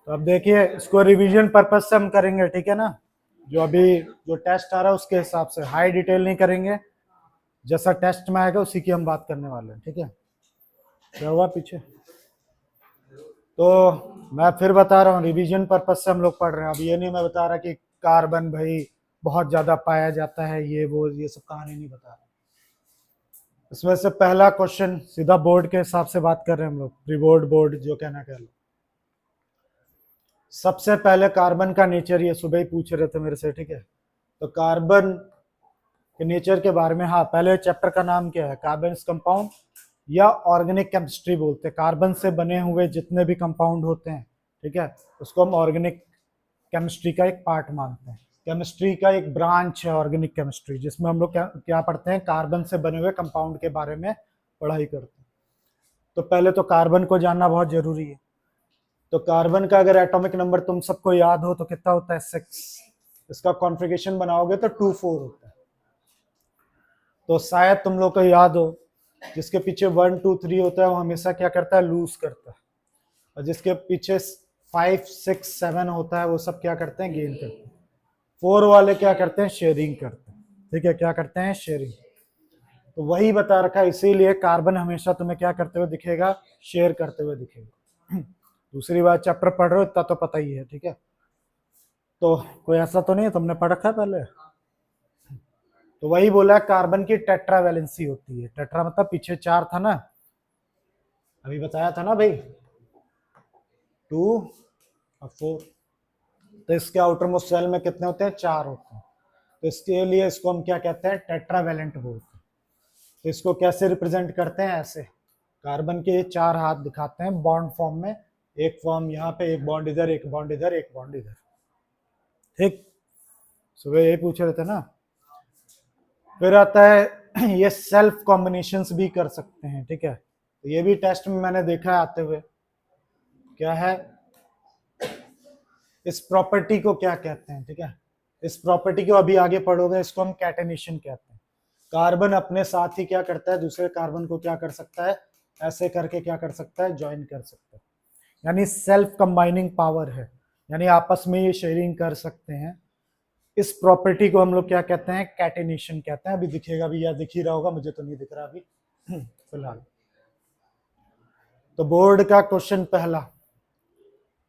तो अब देखिए इसको रिवीजन पर्पज से हम करेंगे, ठीक है ना। जो अभी जो टेस्ट आ रहा है उसके हिसाब से, हाई डिटेल नहीं करेंगे, जैसा टेस्ट में आएगा उसी की हम बात करने वाले हैं, ठीक है। क्या हुआ पीछे? तो मैं फिर बता रहा हूँ, रिवीजन पर्पज से हम लोग पढ़ रहे हैं। अब ये नहीं मैं बता रहा कि कार्बन भाई बहुत ज्यादा पाया जाता है, ये वो ये सब कहानी नहीं बता रहा। इसमें से पहला क्वेश्चन सीधा बोर्ड के हिसाब से बात कर रहे हैं हम लोग, प्री बोर्ड बोर्ड जो कहना कह लो। सबसे पहले कार्बन का नेचर, ये सुबह ही पूछ रहे थे मेरे से, ठीक है। तो कार्बन के नेचर के बारे में, हाँ पहले चैप्टर का नाम क्या है, कार्बन कंपाउंड या ऑर्गेनिक केमिस्ट्री बोलते हैं। कार्बन से बने हुए जितने भी कंपाउंड होते हैं, ठीक है, उसको हम ऑर्गेनिक केमिस्ट्री का एक पार्ट मानते हैं। केमिस्ट्री का एक ब्रांच है ऑर्गेनिक केमिस्ट्री, जिसमें हम लोग क्या पढ़ते हैं, कार्बन से बने हुए कंपाउंड के बारे में पढ़ाई करते हैं। तो पहले तो कार्बन को जानना बहुत जरूरी है। तो कार्बन का अगर एटॉमिक नंबर तुम सबको याद हो तो कितना होता है, 6। इसका कॉन्फ़िगरेशन बनाओगे तो 2 4 होता है। तो शायद तुम लोग को याद हो, जिसके पीछे 1 2 3 होता है वो हमेशा क्या करता है, लूज करता है। और जिसके पीछे 5 6 7 होता है वो सब क्या करते हैं, गेन करते हैं। 4 वाले क्या करते हैं, शेयरिंग करते हैं, ठीक है। क्या करते हैं, शेयरिंग। तो वही बता रखा है, इसीलिए कार्बन हमेशा तुम्हें क्या करते हुए दिखेगा, शेयर करते हुए दिखेगा। दूसरी बात, चैप्टर पढ़ रहे हो इतना तो पता ही है, ठीक है। तो कोई ऐसा तो नहीं है, तुमने पढ़ रखा है पहले। तो वही बोला, कार्बन की टेट्रा वैलेंसी होती है। टेट्रा मतलब पीछे 4 था ना, अभी बताया था ना भाई, 2 और 4। तो इसके आउटर मोस्ट शेल में कितने होते हैं, 4 होते हैं। तो इसके लिए इसको हम क्या कहते हैं, टेट्रावैलेंट बोलते हैं। तो इसको कैसे रिप्रेजेंट करते हैं, ऐसे कार्बन के 4 हाथ दिखाते हैं बॉन्ड फॉर्म में, एक फॉर्म यहाँ पे, एक बॉन्ड इधर, एक बॉन्ड इधर, एक बॉन्ड इधर, ठीक। सुबह यही पूछ रहे थे ना। फिर आता है ये सेल्फ कॉम्बिनेशंस भी कर सकते हैं, ठीक है। तो ये भी टेस्ट में मैंने देखा है आते हुए। क्या है, इस प्रॉपर्टी को क्या कहते हैं, ठीक है। इस प्रॉपर्टी को अभी आगे पढ़ोगे, इसको हम कैटेनेशन कहते हैं। कार्बन अपने साथ ही क्या करता है, दूसरे कार्बन को क्या कर सकता है, ऐसे करके क्या कर सकता है, ज्वाइन कर सकता है। यानी सेल्फ कंबाइनिंग पावर है, यानी आपस में ये शेयरिंग कर सकते हैं। इस प्रॉपर्टी को हम लोग क्या कहते हैं, कैटेनेशन कहते हैं। अभी दिखेगा भी, या दिख ही रहा होगा, मुझे तो नहीं दिख रहा अभी फिलहाल। तो बोर्ड का क्वेश्चन पहला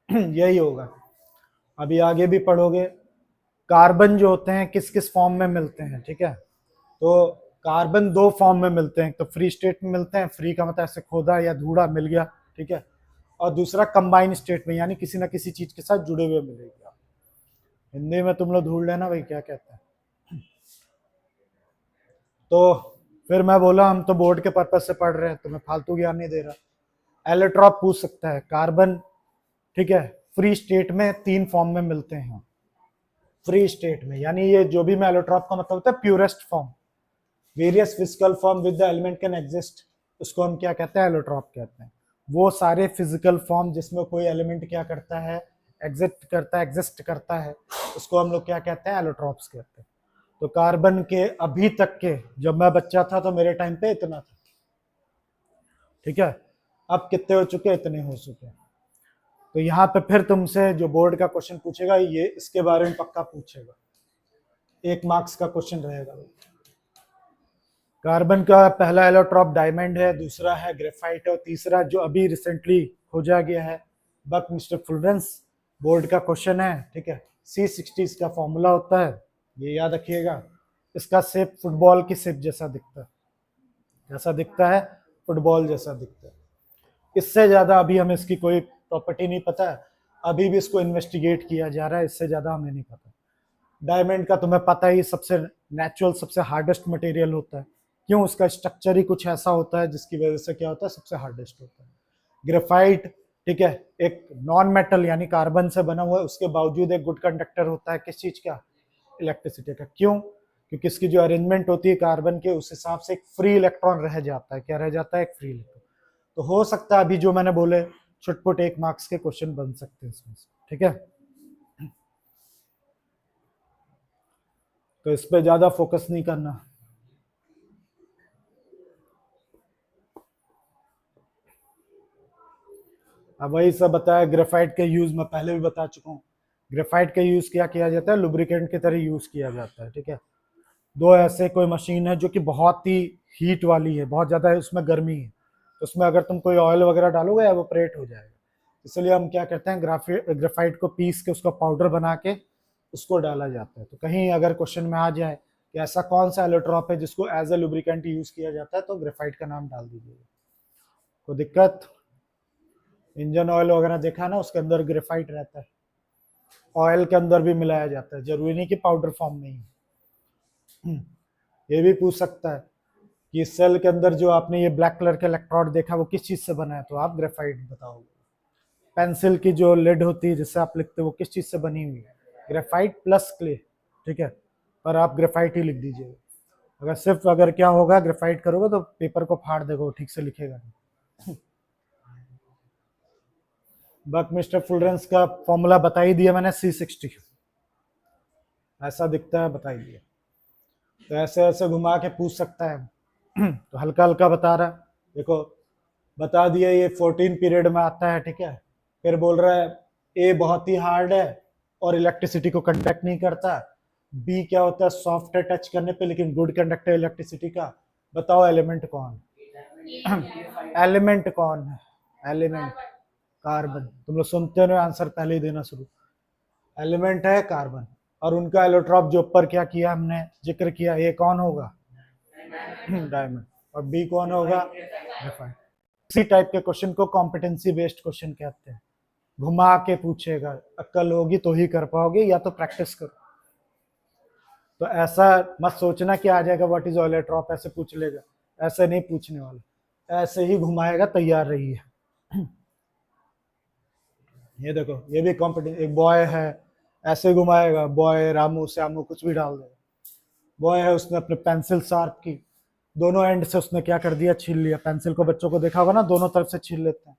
यही होगा। अभी आगे भी पढ़ोगे, कार्बन जो होते हैं किस किस फॉर्म में मिलते हैं, ठीक है। तो कार्बन 2 फॉर्म में मिलते हैं, तो फ्री स्टेट में मिलते हैं, फ्री का मतलब ऐसे खोदा या धूड़ा मिल गया, ठीक है। और दूसरा कंबाइन स्टेट में, यानी किसी ना किसी चीज के साथ जुड़े हुए मिलेगी। हिंदी में तुम लोग ढूंढ लेना भाई क्या कहते हैं। तो फिर मैं बोला हम तो बोर्ड के पर्पज से पढ़ रहे हैं, तुम्हें फालतू ज्ञान नहीं दे रहा। एलोट्रॉप पूछ सकता है, कार्बन, ठीक है, फ्री स्टेट में 3 फॉर्म में मिलते हैं। फ्री स्टेट में यानी ये जो भी मैं एलोट्रॉप का मतलब होता है purest form, various physical form with the element can exist, उसको हम क्या कहते हैं, एलोट्रॉप कहते हैं। वो सारे फिजिकल फॉर्म जिसमें कोई एलिमेंट क्या करता है, एग्जिस्ट करता है, उसको हम लोग क्या कहते हैं, एलोट्रॉप्स कहते हैं। तो कार्बन के अभी तक के, जब मैं बच्चा था तो मेरे टाइम पे इतना था, ठीक है। अब कितने हो चुके, इतने हो चुके हैं। तो यहाँ पे फिर तुमसे जो बोर्ड का क्वेश्चन पूछेगा, ये इसके बारे में पक्का पूछेगा, 1 मार्क्स का क्वेश्चन रहेगा। कार्बन का पहला एलोट्रॉप डायमंड है, दूसरा है ग्रेफाइट, और तीसरा जो अभी रिसेंटली खोजा गया है बक मिस्टर फुलरेंस। बोर्ड का क्वेश्चन है, ठीक है। C60 इसका फॉर्मूला होता है, ये याद रखिएगा। इसका शेप फुटबॉल की शेप जैसा दिखता है, जैसा दिखता है, फुटबॉल जैसा दिखता है। इससे ज्यादा अभी हमें इसकी कोई प्रॉपर्टी नहीं पता है, अभी भी इसको इन्वेस्टिगेट किया जा रहा है, इससे ज्यादा हमें नहीं पता। डायमंड का तुम्हें पता ही, सबसे नेचुरल सबसे हार्डेस्ट मटेरियल होता है। क्यों, उसका स्ट्रक्चर ही कुछ ऐसा होता है जिसकी वजह से क्या होता है, सबसे हार्डेस्ट होता है। ग्रेफाइट, ठीक है, एक नॉन मेटल यानी कार्बन से बना हुआ है, उसके बावजूद एक गुड कंडक्टर होता है, किस चीज का, इलेक्ट्रिसिटी का। क्यों, क्योंकि इसकी जो अरेंजमेंट होती है कार्बन के, उस हिसाब से एक फ्री इलेक्ट्रॉन रह जाता है। क्या रह जाता है, एक फ्री इलेक्ट्रॉन। तो हो सकता है अभी जो मैंने बोले छुटपुट 1 मार्क्स के क्वेश्चन बन सकते हैं इसमें से, ठीक है। तो इस पे ज्यादा फोकस नहीं करना। अब वही सब बताया। ग्रेफाइट के यूज मैं पहले भी बता चुका हूँ। ग्रेफाइट का यूज क्या किया जाता है, लुब्रिकेंट की तरह यूज किया जाता है, ठीक है। दो ऐसे कोई मशीन है जो कि बहुत ही हीट वाली है, बहुत ज्यादा है, उसमें गर्मी है, तो उसमें अगर तुम कोई ऑयल वगैरह डालोगे एवोपरेट हो जाएगा। इसलिए हम क्या करते हैं, ग्रेफाइट को पीस के उसका पाउडर बना के उसको डाला जाता है। तो कहीं अगर क्वेश्चन में आ जाए कि ऐसा कौन सा एलोट्रॉप है जिसको एज ए लुब्रिकेंट यूज किया जाता है, तो ग्रेफाइट का नाम डाल दीजिएगा। कोई दिक्कत? इंजन ऑयल वगैरह देखा ना, उसके अंदर ग्रेफाइट रहता है, ऑयल के अंदर भी मिलाया जाता है, जरूरी नहीं कि पाउडर फॉर्म में ही। ये भी पूछ सकता है कि सेल के अंदर जो आपने ये ब्लैक कलर का इलेक्ट्रोड देखा वो किस चीज से बना है, तो आप ग्रेफाइट बताओगे। पेंसिल की जो लेड होती है जिससे आप लिखते हो वो किस चीज से बनी हुई है, ग्रेफाइट प्लस क्ले, ठीक है। पर आप ग्रेफाइट ही लिख दीजिएगा। अगर सिर्फ अगर क्या होगा, ग्रेफाइट करोगे तो पेपर को फाड़ देगा, वो ठीक से लिखेगा नहीं। बकमिस्टर फुलरेंस का फॉर्मूला बता ही दिया मैंने, C60 ऐसा दिखता है, बता ही दिया। तो ऐसे ऐसे घुमा के पूछ सकता है। तो हल्का हल्का बता रहा है, देखो बता दिया, ये 14 पीरियड में आता है, ठीक है। फिर बोल रहा है ए बहुत ही हार्ड है और इलेक्ट्रिसिटी को कंडक्ट नहीं करता, बी क्या होता है, सॉफ्ट है टच करने पे लेकिन गुड कंडक्टर इलेक्ट्रिसिटी का। बताओ एलिमेंट कौन? एलिमेंट कौन है? Element carbon. तुम लोग सुनते हो, आंसर पहले ही देना शुरू। एलिमेंट है कार्बन, और उनका एलोट्रॉप जो ऊपर क्या किया हमने जिक्र किया, ए कौन होगा? डायमंड। और बी कौन होगा? ग्रेफाइट। इसी टाइप के क्वेश्चन को कॉम्पिटेंसी बेस्ड क्वेश्चन कहते हैं। घुमा के पूछेगा, अक्ल होगी तो ही कर पाओगे, या तो प्रैक्टिस करो। तो ऐसा मत सोचना कि आ जाएगा व्हाट इज एलोट्रॉप ऐसे पूछ लेगा, ऐसे नहीं पूछने वाला, ऐसे ही घुमाएगा, तैयार रहिए। ये देखो, ये भी कॉम्पिटेंस, एक बॉय है, ऐसे घुमाएगा, बॉय रामू श्यामू कुछ भी डाल देगा। बॉय है, उसने अपने पेंसिल शार्प की, दोनों एंड से उसने क्या कर दिया, छील लिया। पेंसिल को बच्चों को देखा होगा ना, दोनों तरफ से छील लेते हैं।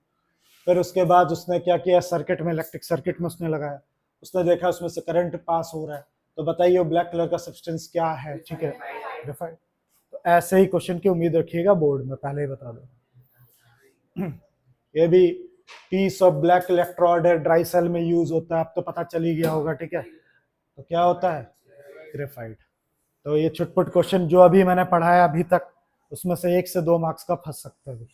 फिर उसके बाद उसने क्या किया, सर्किट में, इलेक्ट्रिक सर्किट में उसने लगाया, उसने देखा उसमें से करंट पास हो रहा है, तो बताइए वो ब्लैक कलर का सब्सटेंस क्या है, ठीक है, ग्रेफाइट। तो ऐसे ही क्वेश्चन की उम्मीद रखिएगा बोर्ड में, पहले ही बता दो। ये भी पीस ऑफ ब्लैक इलेक्ट्रोड है, ड्राई सेल में यूज होता है, अब तो पता चल ही गया होगा, ठीक है। तो क्या होता है, ग्रेफाइट। तो ये छुटपुट क्वेश्चन जो अभी मैंने पढ़ाया अभी तक, उसमें से 1 से 2 मार्क्स का फंस सकता है,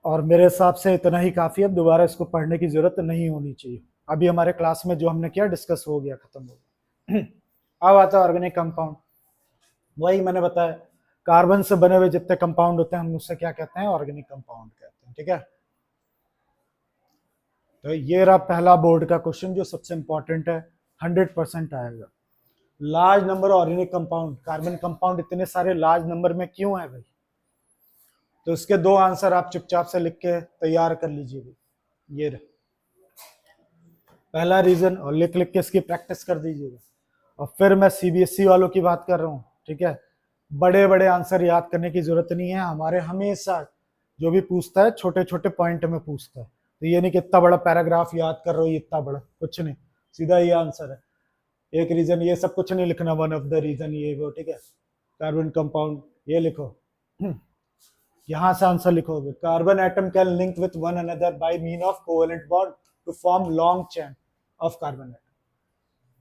और मेरे हिसाब से इतना ही काफी है, अब दोबारा इसको पढ़ने की जरूरत नहीं होनी चाहिए। अभी हमारे क्लास में जो हमने किया डिस्कस हो गया, खत्म हो गया। अब आता है ऑर्गेनिक कंपाउंड। वही मैंने बताया, कार्बन से बने हुए जितने कंपाउंड होते हैं हम उससे क्या कहते हैं, ऑर्गेनिक कंपाउंड कहते हैं, ठीक है। तो ये रहा पहला बोर्ड का क्वेश्चन जो सबसे इंपॉर्टेंट है, 100% आएगा। Large number organic compound, carbon compound इतने सारे लार्ज नंबर में क्यों है भाई? तो इसके 2 आंसर आप चुपचाप से लिख के तैयार कर लीजिएगा। ये रहे पहला रीजन, और लिख लिख के इसकी प्रैक्टिस कर दीजिएगा। और फिर मैं सीबीएसई वालों की बात कर रहा हूँ, ठीक है। बड़े बड़े आंसर याद करने की जरूरत नहीं है, हमारे हमेशा जो भी पूछता है छोटे छोटे पॉइंट में पूछता है। तो ये नहीं कि इतना बड़ा पैराग्राफ याद कर रहे हो, इतना बड़ा कुछ नहीं, सीधा ये आंसर है। एक रीजन, ये सब कुछ नहीं लिखना, वन ऑफ द रीजन ये वो, ठीक है। कार्बन कंपाउंड ये लिखो, यहां से आंसर लिखोगे, carbon atom can link with one another by mean of covalent bond to form long chain of carbon atom.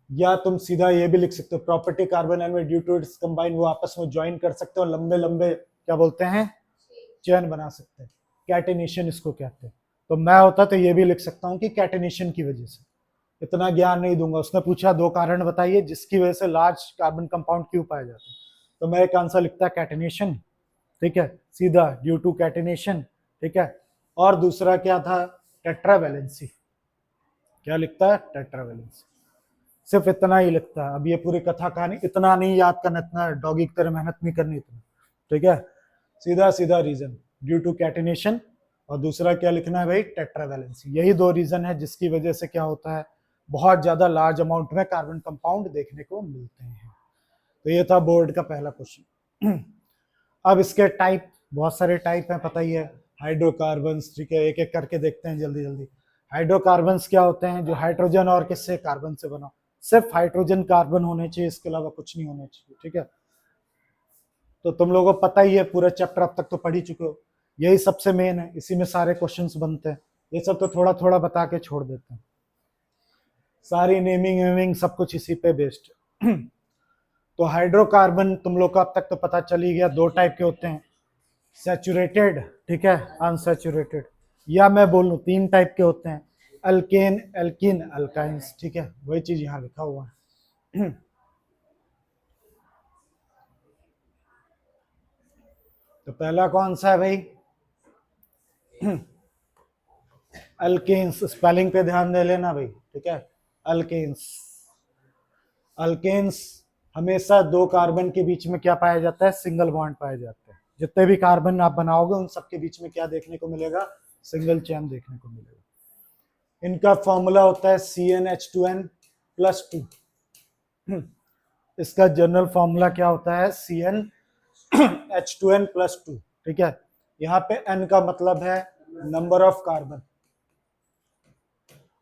या तुम सीधा ये भी लिख सकते हो, प्रॉपर्टी कार्बन एटम में ड्यू टू इट्स कंबाइन, वो आपस में ज्वाइन कर सकते हो, लंबे लंबे क्या बोलते हैं, चेन बना सकते हैं, कैटेनेशन इसको कहते हैं। तो मैं होता तो ये भी लिख सकता हूँ कि कैटेनेशन की वजह से। इतना ज्ञान नहीं दूंगा। उसने पूछा 2 कारण बताइए जिसकी वजह से लार्ज कार्बन कंपाउंड क्यों पाए जाते हैं, तो मैं एक आंसर लिखता कैटेनेशन, ठीक है, सीधा ड्यू टू कैटेनेशन, ठीक है। और दूसरा क्या था, टेट्रावैलेंसी। क्या लिखता है, टेट्रावैलेंसी। सिर्फ इतना ही लिखता है। अब ये पूरी कथा कहानी इतना नहीं याद करना, इतना डॉगी की तरह मेहनत नहीं करनी इतना, ठीक है। सीधा सीधा रीजन ड्यू टू कैटेनेशन, और दूसरा क्या लिखना है भाई, टेट्रावैलेंसी। यही 2 रीजन है जिसकी वजह से क्या होता है, बहुत ज्यादा लार्ज अमाउंट में कार्बन कंपाउंड देखने को मिलते हैं। तो ये था बोर्ड का पहला क्वेश्चन। अब इसके टाइप, बहुत सारे टाइप हैं, पता ही है, हाइड्रोकार्बन्स, ठीक है। एक एक करके देखते हैं जल्दी जल्दी। हाइड्रोकार्बन्स क्या होते हैं, जो हाइड्रोजन और किससे, कार्बन से बना। सिर्फ हाइड्रोजन कार्बन होने चाहिए, इसके अलावा कुछ नहीं होना चाहिए, ठीक है। तो तुम लोगों को पता ही है, पूरा चैप्टर अब तक तो पढ़ ही चुके हो। यही सबसे मेन है, इसी में सारे क्वेश्चंस बनते हैं। ये सब तो थोड़ा थोड़ा बता के छोड़ देते हैं, सारी नेमिंग वेमिंग सब कुछ इसी पे बेस्ड। तो हाइड्रोकार्बन तुम लोग को अब तक तो पता चल ही गया, दो टाइप के होते हैं, सैचुरेटेड, ठीक है, अनसैचुरेटेड, या मैं बोलूं तीन टाइप के होते हैं, अल्केन, एल्कीन, अल्काइंस, ठीक है, वही चीज यहाँ लिखा हुआ है। तो पहला कौन सा है भाई? अल्केन्स, स्पेलिंग पे ध्यान दे लेना भाई, ठीक है, अल्केन्स। अल्केन्स हमेशा दो कार्बन के बीच में क्या पाया जाता है? सिंगल बॉन्ड पाया जाता है। जितने भी कार्बन आप बनाओगे उन सबके बीच में क्या देखने को मिलेगा? सिंगल चेन देखने को मिलेगा। इनका फॉर्मूला होता है CnH2n+2। इसका जनरल फॉर्मूला क्या होता है? CnH2n+2, ठीक है। यहाँ पे n का मतलब है नंबर ऑफ कार्बन।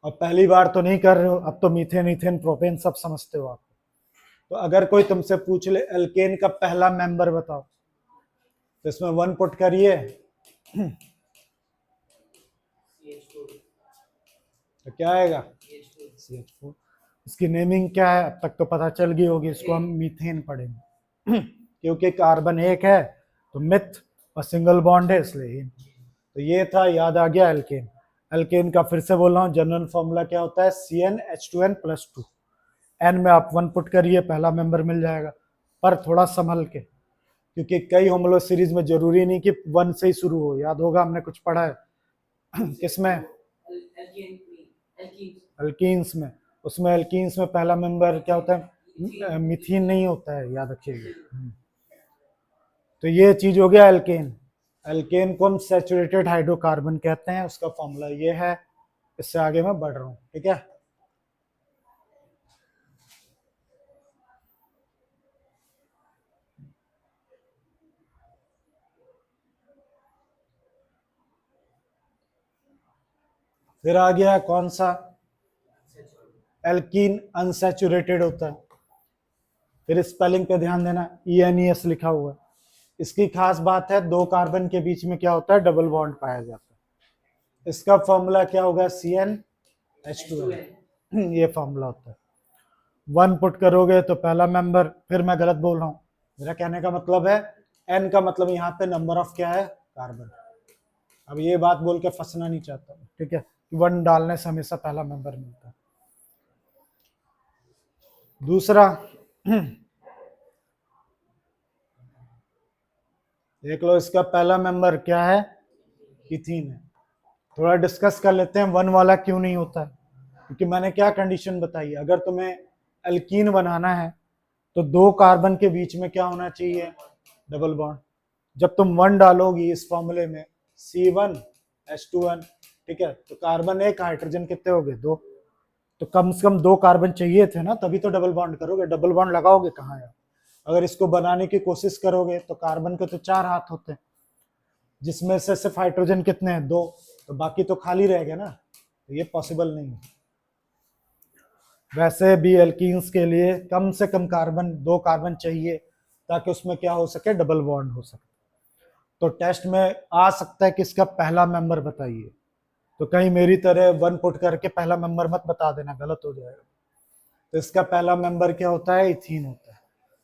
और पहली बार तो नहीं कर रहे हो, अब तो मीथेन, इथेन, प्रोपेन सब समझते हो आप। तो अगर कोई तुमसे पूछ ले एल्केन का पहला मेंबर बताओ, तो इसमें 1 पुट करिए, तो क्या आएगा? CH4। इसकी नेमिंग क्या है अब तक तो पता चल गई होगी, इसको हम मीथेन पढ़ेंगे। क्योंकि कार्बन एक है तो मिथ और सिंगल बॉन्ड है इसलिए। तो ये था, याद आ गया एल्केन। एल्केन का फिर से बोल रहा हूँ, जनरल फॉर्मूला क्या होता है? CnH2n+2। एन में आप 1 पुट करिए, पहला मेंबर मिल जाएगा, पर थोड़ा संभल के, क्योंकि कई होमोलो सीरीज में जरूरी नहीं कि 1 से ही शुरू हो। याद होगा हमने कुछ पढ़ा है किसमें? अल्कीन्स में। उसमें अल्कीन्स में पहला मेंबर क्या होता है? मिथीन नहीं होता है, याद रखिएगा। तो ये चीज हो गया एल्केन। एल्केन को हम सैचुरेटेड हाइड्रोकार्बन कहते हैं, उसका फॉर्मूला ये है। इससे आगे मैं बढ़ रहा हूँ, ठीक है। फिर आ गया कौन सा? एल्कीन अनसैचुरेटेड होता है। फिर स्पेलिंग पे ध्यान देना, ENES लिखा हुआ है। इसकी खास बात है, दो कार्बन के बीच में क्या होता है? डबल बॉन्ड पाया जाता है। इसका फॉर्मूला क्या होगा? CnH2n। ये फॉर्मूला होता है। 1 पुट करोगे तो पहला मेंबर, फिर मैं गलत बोल रहा हूँ, मेरा कहने का मतलब है n का मतलब यहाँ पे नंबर ऑफ क्या है? कार्बन। अब ये बात बोल के फंसना नहीं चाहता, ठीक है, 1 डालने से हमेशा पहला मेंबर मिलता है। दूसरा देख लो, इसका पहला मेंबर क्या है? इथीन है। थोड़ा डिस्कस कर लेते हैं 1 वाला क्यों नहीं होता है। क्योंकि मैंने क्या कंडीशन बताई, अगर तुम्हें एल्कीन बनाना है तो दो कार्बन के बीच में क्या होना चाहिए? Double bond. जब तुम 1 डालोगी इस फॉर्मूले में, C1H2n, ठीक है, तो कार्बन एक, हाइड्रोजन कितने हो गए? 2। तो कम से कम 2 कार्बन चाहिए थे ना, तभी तो डबल बॉन्ड करोगे। डबल बॉन्ड लगाओगे कहाँ है? अगर इसको बनाने की कोशिश करोगे तो कार्बन के तो 4 हाथ होते हैं, जिसमें से सिर्फ हाइड्रोजन कितने हैं? 2, तो बाकी तो खाली रह गया ना, तो ये पॉसिबल नहीं है। वैसे भी एल्कीन्स के लिए कम से कम कार्बन, 2 कार्बन चाहिए, ताकि उसमें क्या हो सके? डबल बॉन्ड हो सके। तो टेस्ट में आ सकता है कि इसका पहला मेंबर बताइए, तो कहीं मेरी तरह 1 पुट करके पहला मेंबर मत बता देना, गलत हो जाएगा। तो इसका पहला मेंबर क्या होता है? इथीन होता है।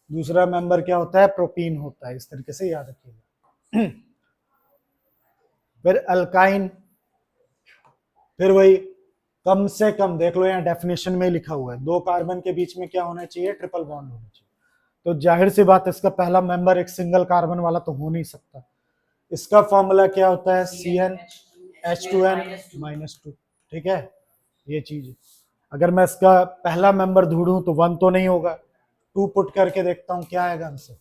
दूसरा मेंबर क्या होता है? प्रोपीन होता है। इस तरीके से याद रखिएगा। फिर अल्काइन, फिर वही कम से कम, देख लो यहाँ डेफिनेशन में लिखा हुआ है, 2 कार्बन के बीच में क्या होना चाहिए? ट्रिपल बॉन्ड होना चाहिए। तो जाहिर सी बात, इसका पहला मेंबर एक सिंगल कार्बन वाला तो हो नहीं सकता। इसका फॉर्मूला क्या होता है? CnH2n-2, ठीक है, ये चीज। अगर मैं इसका पहला मेंबर ढूंढूं तो 1 तो नहीं होगा, 2 पुट करके देखता हूं क्या आएगा आंसर।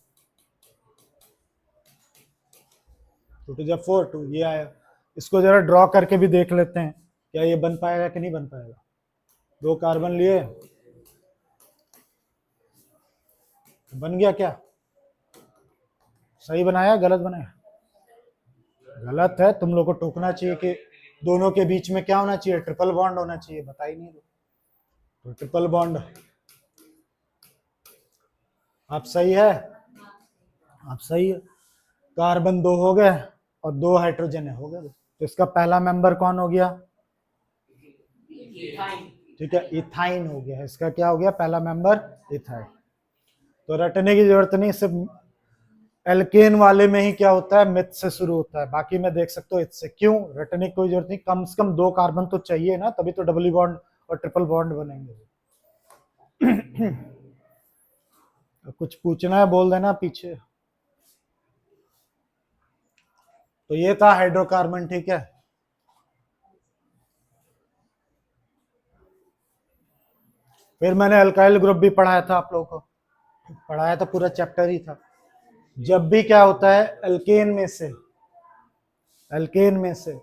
2 to the 4, 2, ये आया। इसको जरा ड्रॉ करके भी देख लेते हैं, क्या ये बन पाएगा कि नहीं बन पाएगा। 2 कार्बन लिए, बन गया क्या? सही बनाया, गलत बनाया? गलत है। तुम लोग को टोकना चाहिए कि दोनों के बीच में क्या होना चाहिए? ट्रिपल बॉन्ड होना चाहिए। बता ही नहीं, तो ट्रिपल बॉन्ड। आप सही है, आप सही है। कार्बन 2 हो गए और 2 हाइड्रोजन है, हो गया। तो इसका पहला मेंबर कौन हो गया? ठीक है, इथाइन हो गया। इसका क्या हो गया? पहला मेंबर इथाइन। तो रटने की जरूरत नहीं, सिर्फ एल्केन वाले में ही क्या होता है, मिथ से शुरू होता है, बाकी में देख सकते हो इथ से। क्यों रटने की कोई जरूरत नहीं, कम से कम 2 कार्बन तो चाहिए ना, तभी तो डबल बॉन्ड और ट्रिपल बॉन्ड बनेंगे। कुछ पूछना है बोल देना पीछे। तो ये था हाइड्रोकार्बन, ठीक है। फिर मैंने अल्काइल ग्रुप भी पढ़ाया था, आप लोगों को पढ़ाया था, पूरा चैप्टर ही था। जब भी क्या होता है, अल्केन में से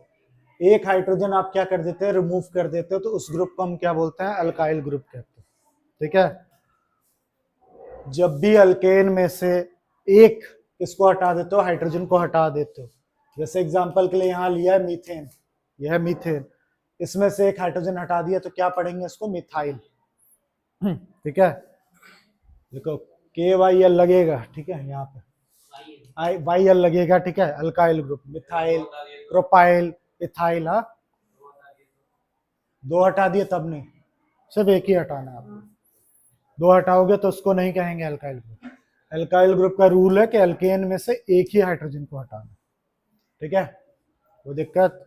एक हाइड्रोजन आप क्या कर देते हैं, रिमूव कर देते हो, तो उस ग्रुप को हम क्या बोलते हैं? अल्काइल ग्रुप कहते हैं, ठीक है। जब भी अल्केन में से एक किसको हटा देते हो, हाइड्रोजन को हटा देते हो, जैसे एग्जांपल के लिए यहाँ लिया है मीथेन, यह है मीथेन, इसमें से एक हाइड्रोजन हटा दिया तो क्या पढ़ेंगे इसको? मिथाइल, ठीक है। देखो के वाई एल लगेगा, ठीक है, यहाँ पे आई वाई एल लगेगा, ठीक है। Alkyl group, methyl, propyl, ethyl. हाँ, 2 हटा दिए तब नहीं, सिर्फ एक ही हटाना है आपको। 2 हटाओगे तो उसको नहीं कहेंगे अल्काइल ग्रुप। अल्काइल ग्रुप का रूल है कि अल्केन में से एक ही हाइड्रोजन को हटाना, ठीक है। वो दिक्कत।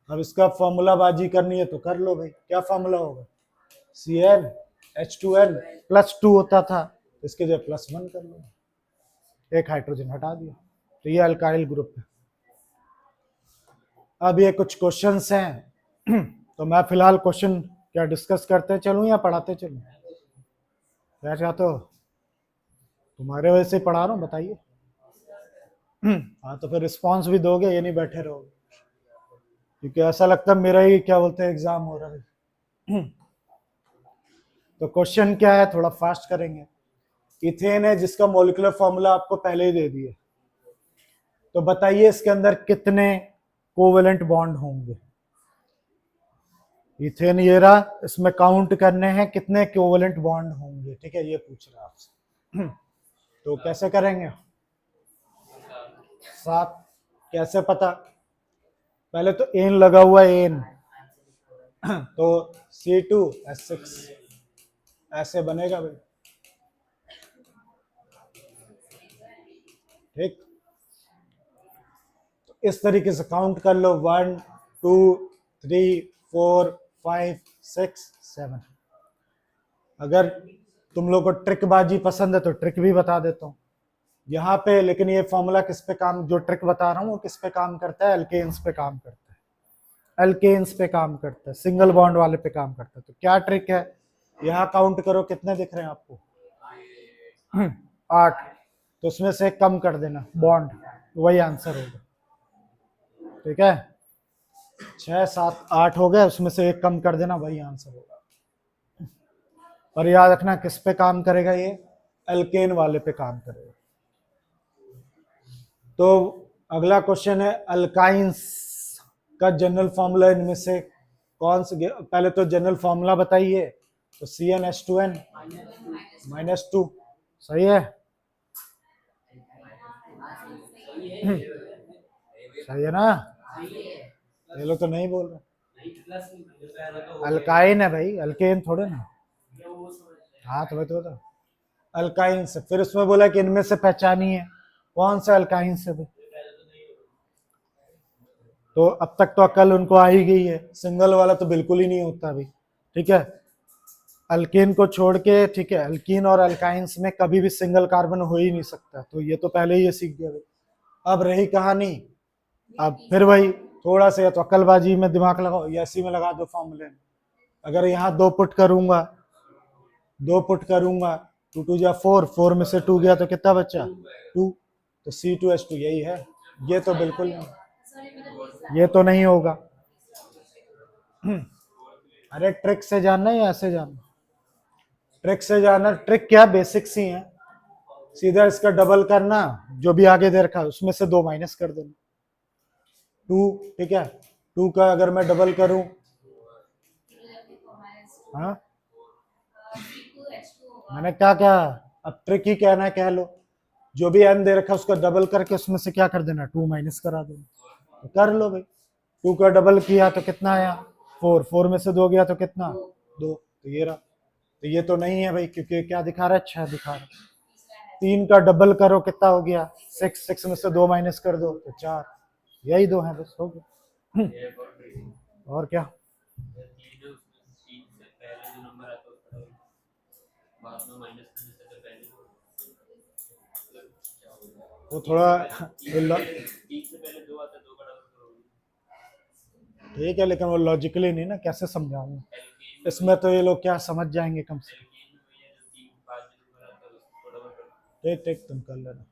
अब इसका फॉर्मूला बाजी करनी है तो कर लो भाई। क्या फॉर्मूला होगा? CnH2n +2 होता था, इसके जगह +1 कर लो, एक हाइड्रोजन हटा दिया, तो ये अल्काइल ग्रुप है। अब ये कुछ क्वेश्चंस हैं तो मैं फिलहाल क्वेश्चन क्या डिस्कस करते चलूं या पढ़ाते चलूं? क्या चाहते हो? तुम्हारे वजह से पढ़ा रहा हूँ, बताइए। हाँ, तो फिर रिस्पॉन्स भी दोगे, ये नहीं बैठे रहोगे, क्योंकि ऐसा लगता है मेरा ही क्या बोलते हैं एग्जाम हो रहा है। तो क्वेश्चन क्या है, थोड़ा फास्ट करेंगे। इथेन है जिसका मॉलिक्यूलर फॉर्मूला आपको पहले ही दे दिए, तो बताइए इसके अंदर कितने कोवेलेंट बॉन्ड होंगे? इथेन ये रहा, इसमें काउंट करने हैं कितने कोवेलेंट बॉन्ड होंगे, ठीक है, ये पूछ रहा है आपसे। तो कैसे करेंगे? 7। कैसे पता? पहले तो एन लगा हुआ है, एन, तो C2H6 ऐसे बनेगा भाई, ठीक। तो इस तरीके से काउंट कर लो, 1 2 3 4 5 6 7। अगर तुम लोग को ट्रिकबाजी पसंद है तो ट्रिक भी बता देता हूँ यहाँ पे, लेकिन ये फॉर्मूला किस पे काम, जो ट्रिक बता रहा हूँ वो किस पे काम करता है? अल्केन्स पे काम करता है, अल्केन्स पे काम करता है, सिंगल बॉन्ड वाले पे काम करता है। तो क्या ट्रिक है, यहाँ काउंट करो कितने दिख रहे हैं आपको? 8। तो उसमें से कम कर देना बॉन्ड, वही आंसर होगा, ठीक है। 6 7 8 हो गए, उसमें से एक कम कर देना, वही आंसर होगा। और याद रखना किस पे काम करेगा ये? अल्केन वाले पे काम करेगा। तो अगला क्वेश्चन है, अल्काइंस का जनरल फॉर्मूला इनमें से कौन से? पहले तो जनरल फॉर्मूला बताइए। तो CnH2n -2, सही है? सही है ना? ये लोग तो नहीं बोल रहे। अल्काइन है भाई, अल्केन थोड़े ना। हाँ, तो अल्काइन से, फिर उसमें बोला कि इनमें से पहचानिए कौन सा अल्काइन से भाई। तो अब तक तो अकल उनको आ ही गई है, सिंगल वाला तो बिल्कुल ही नहीं होता अभी, ठीक है। अल्केन को छोड़ के, ठीक है, अल्कीन और अल्काइंस में कभी भी सिंगल कार्बन हो ही नहीं सकता, तो ये तो पहले ही ये सीख गया भाई। अब रही कहानी, अब फिर वही थोड़ा सा, या तो अकलबाजी में दिमाग लगाओ या इसी में लगा दो फॉर्मूले में। अगर यहाँ 2 पुट करूंगा, 2 2 जा 4, 4 में से 2 गया तो कितना बचा? 2। तो C2H2 यही है। ये तो बिल्कुल नहीं, ये तो नहीं होगा। अरे ट्रिक से जानना या ऐसे जानना? ट्रिक से जानना। ट्रिक क्या, बेसिक्स ही है। सीधा इसका डबल करना, जो भी आगे दे रखा है उसमें से 2 माइनस कर देना, 2, ठीक है। 2 का अगर मैं डबल करूं, हाँ, मैंने क्या कहा? अब ट्रिक ही कहना है, कह लो। जो भी n दे रखा है उसका डबल करके उसमें से क्या कर देना, 2 माइनस करा देना, तो कर लो भाई, 2 का डबल किया तो कितना आया 4, 4 में से 2 गया तो कितना 2, तो ये रहा। तो ये तो नहीं है भाई, क्योंकि क्या दिखा रहा है 6 दिखा रहा है। 3 का डबल करो कितना हो गया 6, 6 में से 2 माइनस कर दो तो 4, यही दो है बस, हो गया। और क्या, वो थोड़ा ठीक है, लेकिन वो लॉजिकली नहीं ना, कैसे समझाऊंगा इसमें, तो ये लोग क्या समझ जाएंगे कम से कम। ठीक ठीक, तुम कर लेना,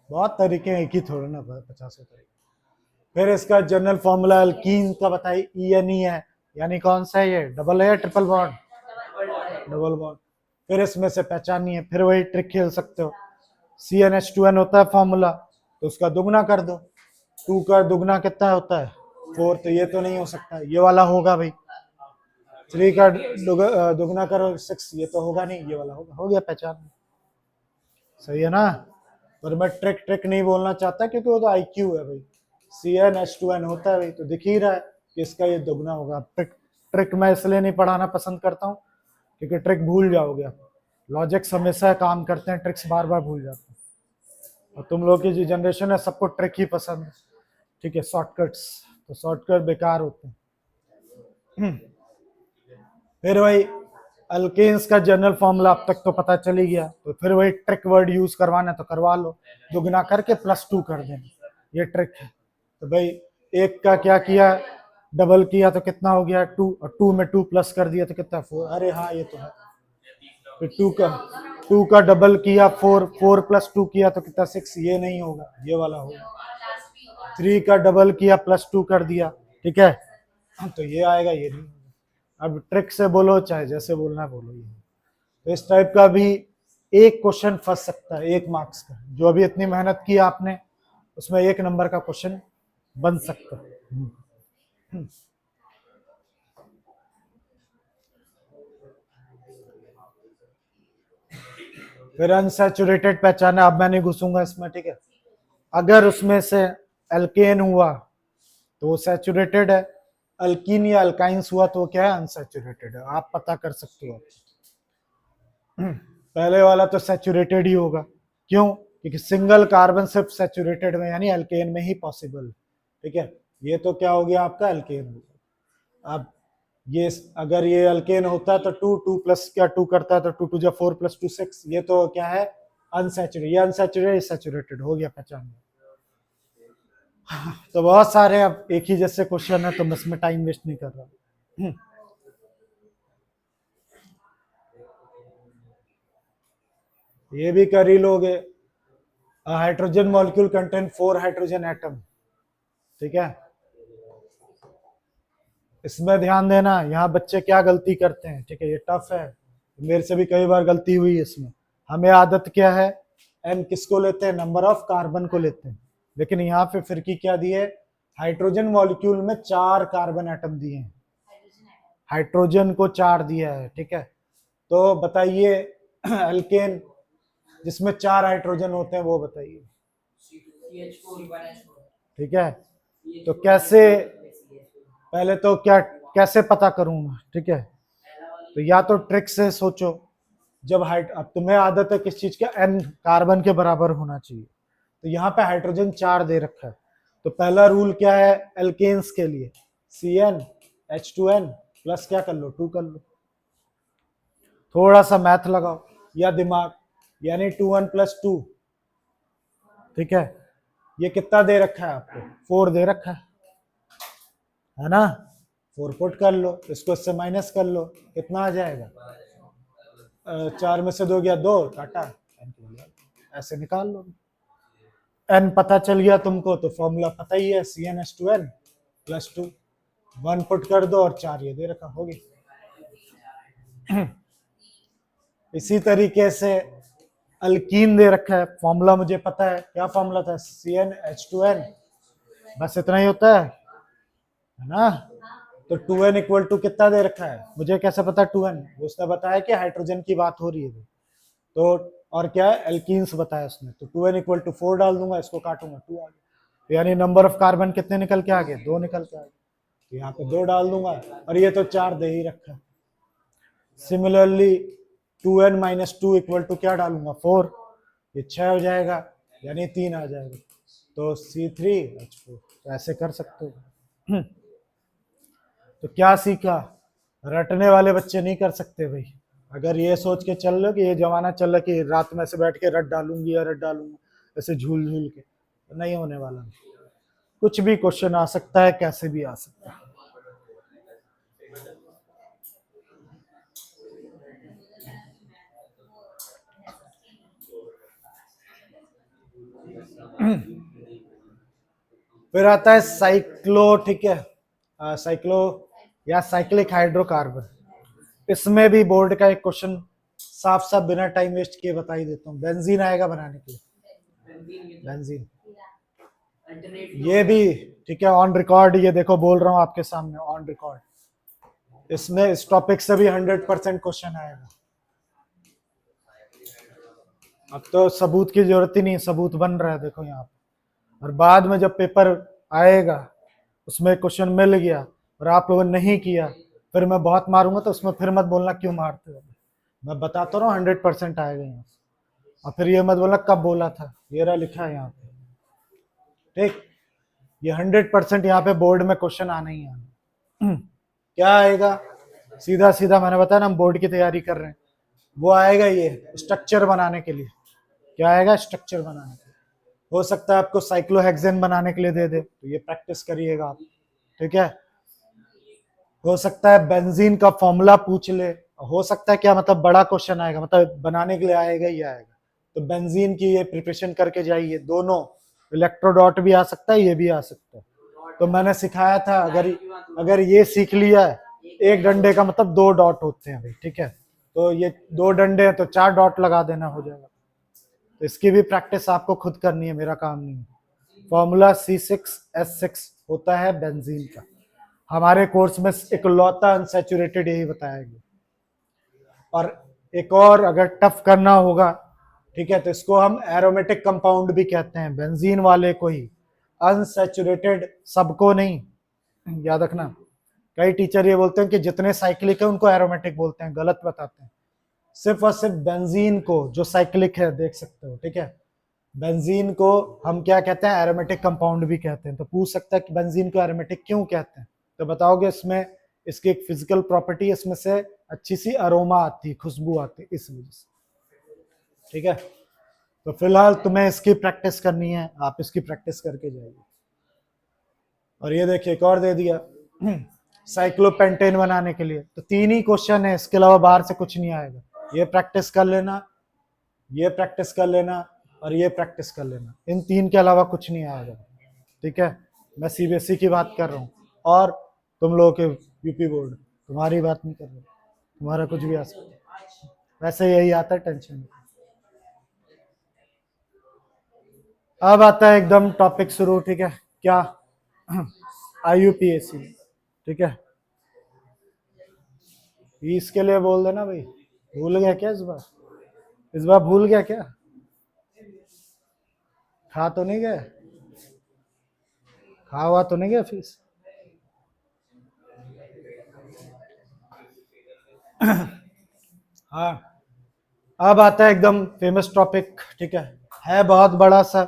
बहुत तरीके हैं, एक ही थोड़ा ना, 50 तरीके। फिर इसका जनरल फॉर्मूला अल्कीन का बताइए, ई एन ई है, यानी कौन सा है ये, डबल है या ट्रिपल बॉन्ड, डबल बॉन्ड। फिर इसमें से पहचानिए, फिर वही ट्रिक खेल सकते हो, CnH2n होता है फॉर्मूला, तो उसका दुगना कर दो, 2 का दुगना कितना होता है 4, तो ये तो नहीं हो सकता, ये वाला होगा भाई। 3 का दुगना करो 6, ये तो होगा नहीं, ये वाला होगा, हो गया पहचान, सही है ना। पर मैं ट्रिक ट्रिक नहीं बोलना चाहता, क्योंकि वो तो IQ है भाई, CnH2n होता है भाई, तो दिख ही रहा है कि इसका ये दुगना होगा। ट्रिक ट्रिक मैं इसलिए नहीं पढ़ाना पसंद करता हूँ, क्योंकि ट्रिक भूल जाओगे आप, लॉजिक्स हमेशा काम करते हैं, ट्रिक्स बार बार भूल जाते हैं, और तुम लोग की जो जनरेशन है सबको ट्रिक ही पसंद है, ठीक है, शॉर्टकट्स, तो शॉर्टकट बेकार होते हैं। फिर वही अल्केन्स का जनरल फॉर्मूला अब तक तो पता चल ही गया, तो फिर वही ट्रिक वर्ड यूज करवाना है तो करवा लो, दुगना करके +2 कर देना, ये ट्रिक है। तो भाई एक का क्या किया, डबल किया तो कितना हो गया 2, और 2 में 2 प्लस कर दिया तो कितना 4, अरे हाँ ये तो है। फिर 2 का डबल किया 4, 4 + 2 किया तो कितना 6, ये नहीं होगा, ये वाला होगा। 3 का डबल किया +2 कर दिया, ठीक है, तो ये आएगा, ये नहीं होगा। अब ट्रिक से बोलो चाहे जैसे बोलना है बोलो, ये तो इस टाइप का भी एक क्वेश्चन फंस सकता है 1 मार्क्स का, जो अभी इतनी मेहनत की आपने, उसमें 1 नंबर का क्वेश्चन बन सकता है। फिर अनसैचुरेटेड पहचाना, अब मैं नहीं घुसूंगा इसमें, ठीक है। अगर उसमें से एल्केन हुआ तो वो सैचुरेटेड है, अल्कीन या अल्काइंस हुआ तो क्या है, अनसैचुरेटेड है, आप पता कर सकते हो। पहले वाला तो सैचुरेटेड ही होगा, क्यों, क्योंकि सिंगल कार्बन सिर्फ सैचुरेटेड में यानी अल्केन में ही पॉसिबल, ठीक है। ये तो क्या हो गया आपका, अल्केन हो गया। अब ये अगर ये अल्केन होता है तो 2, 2 प्लस क्या 2 करता है तो 2 2 4 + 2 6, ये तो क्या है अनसैचुरेटेड, ये अनसैचुरेटेड सैचुरेटेड हो गया पहचान। तो बहुत सारे अब एक ही जैसे क्वेश्चन है, तो मैं इसमें टाइम वेस्ट नहीं कर रहा। ये भी कर ही लोगे, hydrogen molecule contain 4 hydrogen atom, ठीक है। इसमें ध्यान देना, यहाँ बच्चे क्या गलती करते हैं, ठीक है, ये टफ है, मेरे से भी कई बार गलती हुई है इसमें। हमें आदत क्या है, एन किसको लेते हैं, नंबर ऑफ कार्बन को लेते हैं, लेकिन यहाँ पे फिर की क्या दी है, हाइड्रोजन मॉलिक्यूल में 4 कार्बन एटम दिए हैं, हाइड्रोजन को 4 दिया है, ठीक है। तो बताइए अल्केन जिसमें 4 हाइड्रोजन होते हैं वो बताइए, ठीक है। तो कैसे, पहले तो क्या कैसे पता करूंगा, ठीक है, तो या तो ट्रिक से सोचो, जब हाइट, अब तुम्हें आदत है किस चीज का, एन कार्बन के बराबर होना चाहिए, तो यहाँ पे हाइड्रोजन 4 दे रखा है, तो पहला रूल क्या है एल्केन्स के लिए, CnH2n प्लस क्या कर लो 2 कर लो, थोड़ा सा मैथ लगाओ या दिमाग, यानी 2n + 2, ठीक है। ये कितना दे रखा है आपको, 4 दे रखा है ना, 4 पुट कर लो, इसको इससे माइनस कर लो, कितना आ जाएगा, 4 में से 2 गया 2, काटा, ऐसे निकाल लो, n पता चल गया तुमको, तो फॉर्मूला पता ही है, CnH2n + 2, 1 पुट कर दो और 4 ये दे रखा, होगी। इसी तरीके से अल्कीन दे रखा है, फॉर्मूला मुझे पता है, क्या फॉर्मूला था, CnH2n, बस इतना ही होता है ना। तो 2n = कितना दे रखा है, मुझे कैसे पता 2n, उसने बताया कि हाइड्रोजन की बात हो रही है, तो और क्या है एल्कीन्स बताया उसने, तो 2n = 4 डाल दूंगा, इसको काटूंगा 2 आ गया। यानी नंबर ऑफ कार्बन कितने निकल के आ गए, 2 निकल के आ गए। तो यहाँ पे 2 डाल दूंगा, और ये तो 4 दे ही रखा है। सिमिलरली 2n-2 इक्वल टू क्या डालूंगा, 4, ये 6 हो जाएगा, यानी 3 आ जाएगा। तो C3H4, तो ऐसे कर सकते हो। तो क्या सीखा, रटने वाले बच्चे नहीं कर सकते भाई। अगर ये सोच के चल लो कि ये जमाना चल रहा कि रात में से बैठ के रट डालूंगी या रट डालूंगा ऐसे झूल झूल के, तो नहीं होने वाला। कुछ भी क्वेश्चन आ सकता है, कैसे भी आ सकता है। फिर आता है साइक्लो, ठीक है, साइक्लो या साइक्लिक हाइड्रोकार्बन। इसमें भी बोर्ड का एक क्वेश्चन साफ साफ बिना टाइम वेस्ट किए बता ही देता हूँ। बेंजीन आएगा बनाने के लिए, बेंजीन। ये भी ठीक है, ऑन रिकॉर्ड, ये देखो बोल रहा हूँ आपके सामने ऑन रिकॉर्ड। इसमें इस टॉपिक से भी 100% क्वेश्चन आएगा। अब तो सबूत की जरूरत ही नहीं, सबूत बन रहा है देखो यहाँ पे। और बाद में जब पेपर आएगा उसमें क्वेश्चन मिल गया और आप लोगों ने नहीं किया, फिर मैं बहुत मारूंगा, तो उसमें फिर मत बोलना क्यों मारते हो। मैं बताता रहा हूँ 100% आएगा यहाँ से, और फिर ये मत बोलना कब बोला था, ये रहा लिखा है यहाँ पे, ठीक। ये 100% यहाँ पे बोर्ड में क्वेश्चन आना ही आना। क्या आएगा, सीधा सीधा मैंने बताया ना, हम बोर्ड की तैयारी कर रहे हैं, वो आएगा ये स्ट्रक्चर बनाने के लिए। क्या आएगा, स्ट्रक्चर बनाने के लिए। हो सकता है आपको साइक्लोहेक्सेन बनाने के लिए दे दे, तो ये प्रैक्टिस करिएगा आप, ठीक है। हो सकता है बेंजीन का फॉर्मूला पूछ ले, हो सकता है क्या मतलब बड़ा क्वेश्चन आएगा, मतलब बनाने के लिए आएगा ही आएगा। तो बेंजीन की ये प्रिपरेशन करके जाइए, दोनों इलेक्ट्रोडॉट भी आ सकता है, ये भी आ सकता है। तो मैंने सिखाया था, अगर ये सीख लिया है, एक डंडे का मतलब 2 डॉट होते हैं भाई, ठीक है। तो ये 2 डंडे हैं तो 4 डॉट लगा देना, हो जाएगा। तो इसकी भी प्रैक्टिस आपको खुद करनी है, मेरा काम नहीं है। फॉर्मूला C6H6 होता है बेंजीन का। हमारे कोर्स में इकलौता अनसैचुरेटेड यही बताया गया। और एक और अगर टफ करना होगा, ठीक है, तो इसको हम एरोमेटिक कंपाउंड भी कहते हैं, बेंजीन वाले को ही, अनसैचुरेटेड सबको नहीं, याद रखना। कई टीचर ये बोलते हैं कि जितने साइक्लिक है उनको एरोमेटिक बोलते हैं, गलत बताते हैं। सिर्फ और सिर्फ बेंजीन को जो साइक्लिक है, देख सकते हो, ठीक है। बेंजीन को हम क्या कहते हैं, एरोमेटिक कंपाउंड भी कहते हैं। तो पूछ सकता है कि बेंजीन को एरोमेटिक क्यों कहते हैं, तो बताओगे इसमें इसकी एक फिजिकल प्रॉपर्टी, इसमें से अच्छी सी अरोमा आती है, खुशबू आती है, इस वजह से, ठीक है। तो फिलहाल तुम्हें इसकी प्रैक्टिस करनी है, आप इसकी प्रैक्टिस करके जाइए। और ये देखिए एक और दे दिया साइक्लोपेंटेन बनाने के लिए, तो 3 ही क्वेश्चन है, इसके अलावा बाहर से कुछ नहीं आएगा। ये प्रैक्टिस कर लेना, ये प्रैक्टिस कर लेना, और ये प्रैक्टिस कर लेना, इन 3 के अलावा कुछ नहीं आएगा, ठीक है। मैं सीबीएसई की बात कर रहा हूँ, और तुम लोगों के यूपी बोर्ड, तुम्हारी बात नहीं कर रहा, तुम्हारा कुछ भी आ सकता है, वैसे यही आता है, टेंशन नहीं। अब आता है एकदम टॉपिक शुरू, ठीक है, क्या IUPAC, ठीक है। इसके लिए बोल देना भाई, भूल गया क्या इस बार भूल गया क्या, खा तो नहीं गया, खा हुआ तो नहीं गया फीस। हाँ, अब आता है एकदम फेमस टॉपिक, ठीक है बहुत बड़ा सा,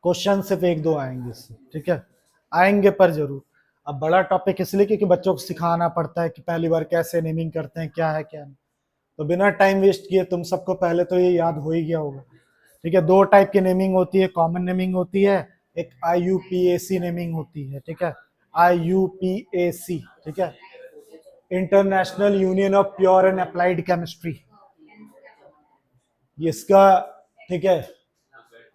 क्वेश्चन सिर्फ 1-2 आएंगे इससे, ठीक है, आएंगे पर जरूर। अब बड़ा टॉपिक इसलिए क्योंकि बच्चों को सिखाना पड़ता है कि पहली बार कैसे नेमिंग करते हैं, क्या है क्या नहीं। तो बिना टाइम वेस्ट किए तुम सबको पहले तो ये याद हो ही गया होगा, ठीक है। 2 टाइप की नेमिंग होती है, कॉमन नेमिंग होती है, एक IUPAC नेमिंग होती है, ठीक है। IUPAC, ठीक है, international union of pure and applied chemistry, इसका, ठीक है,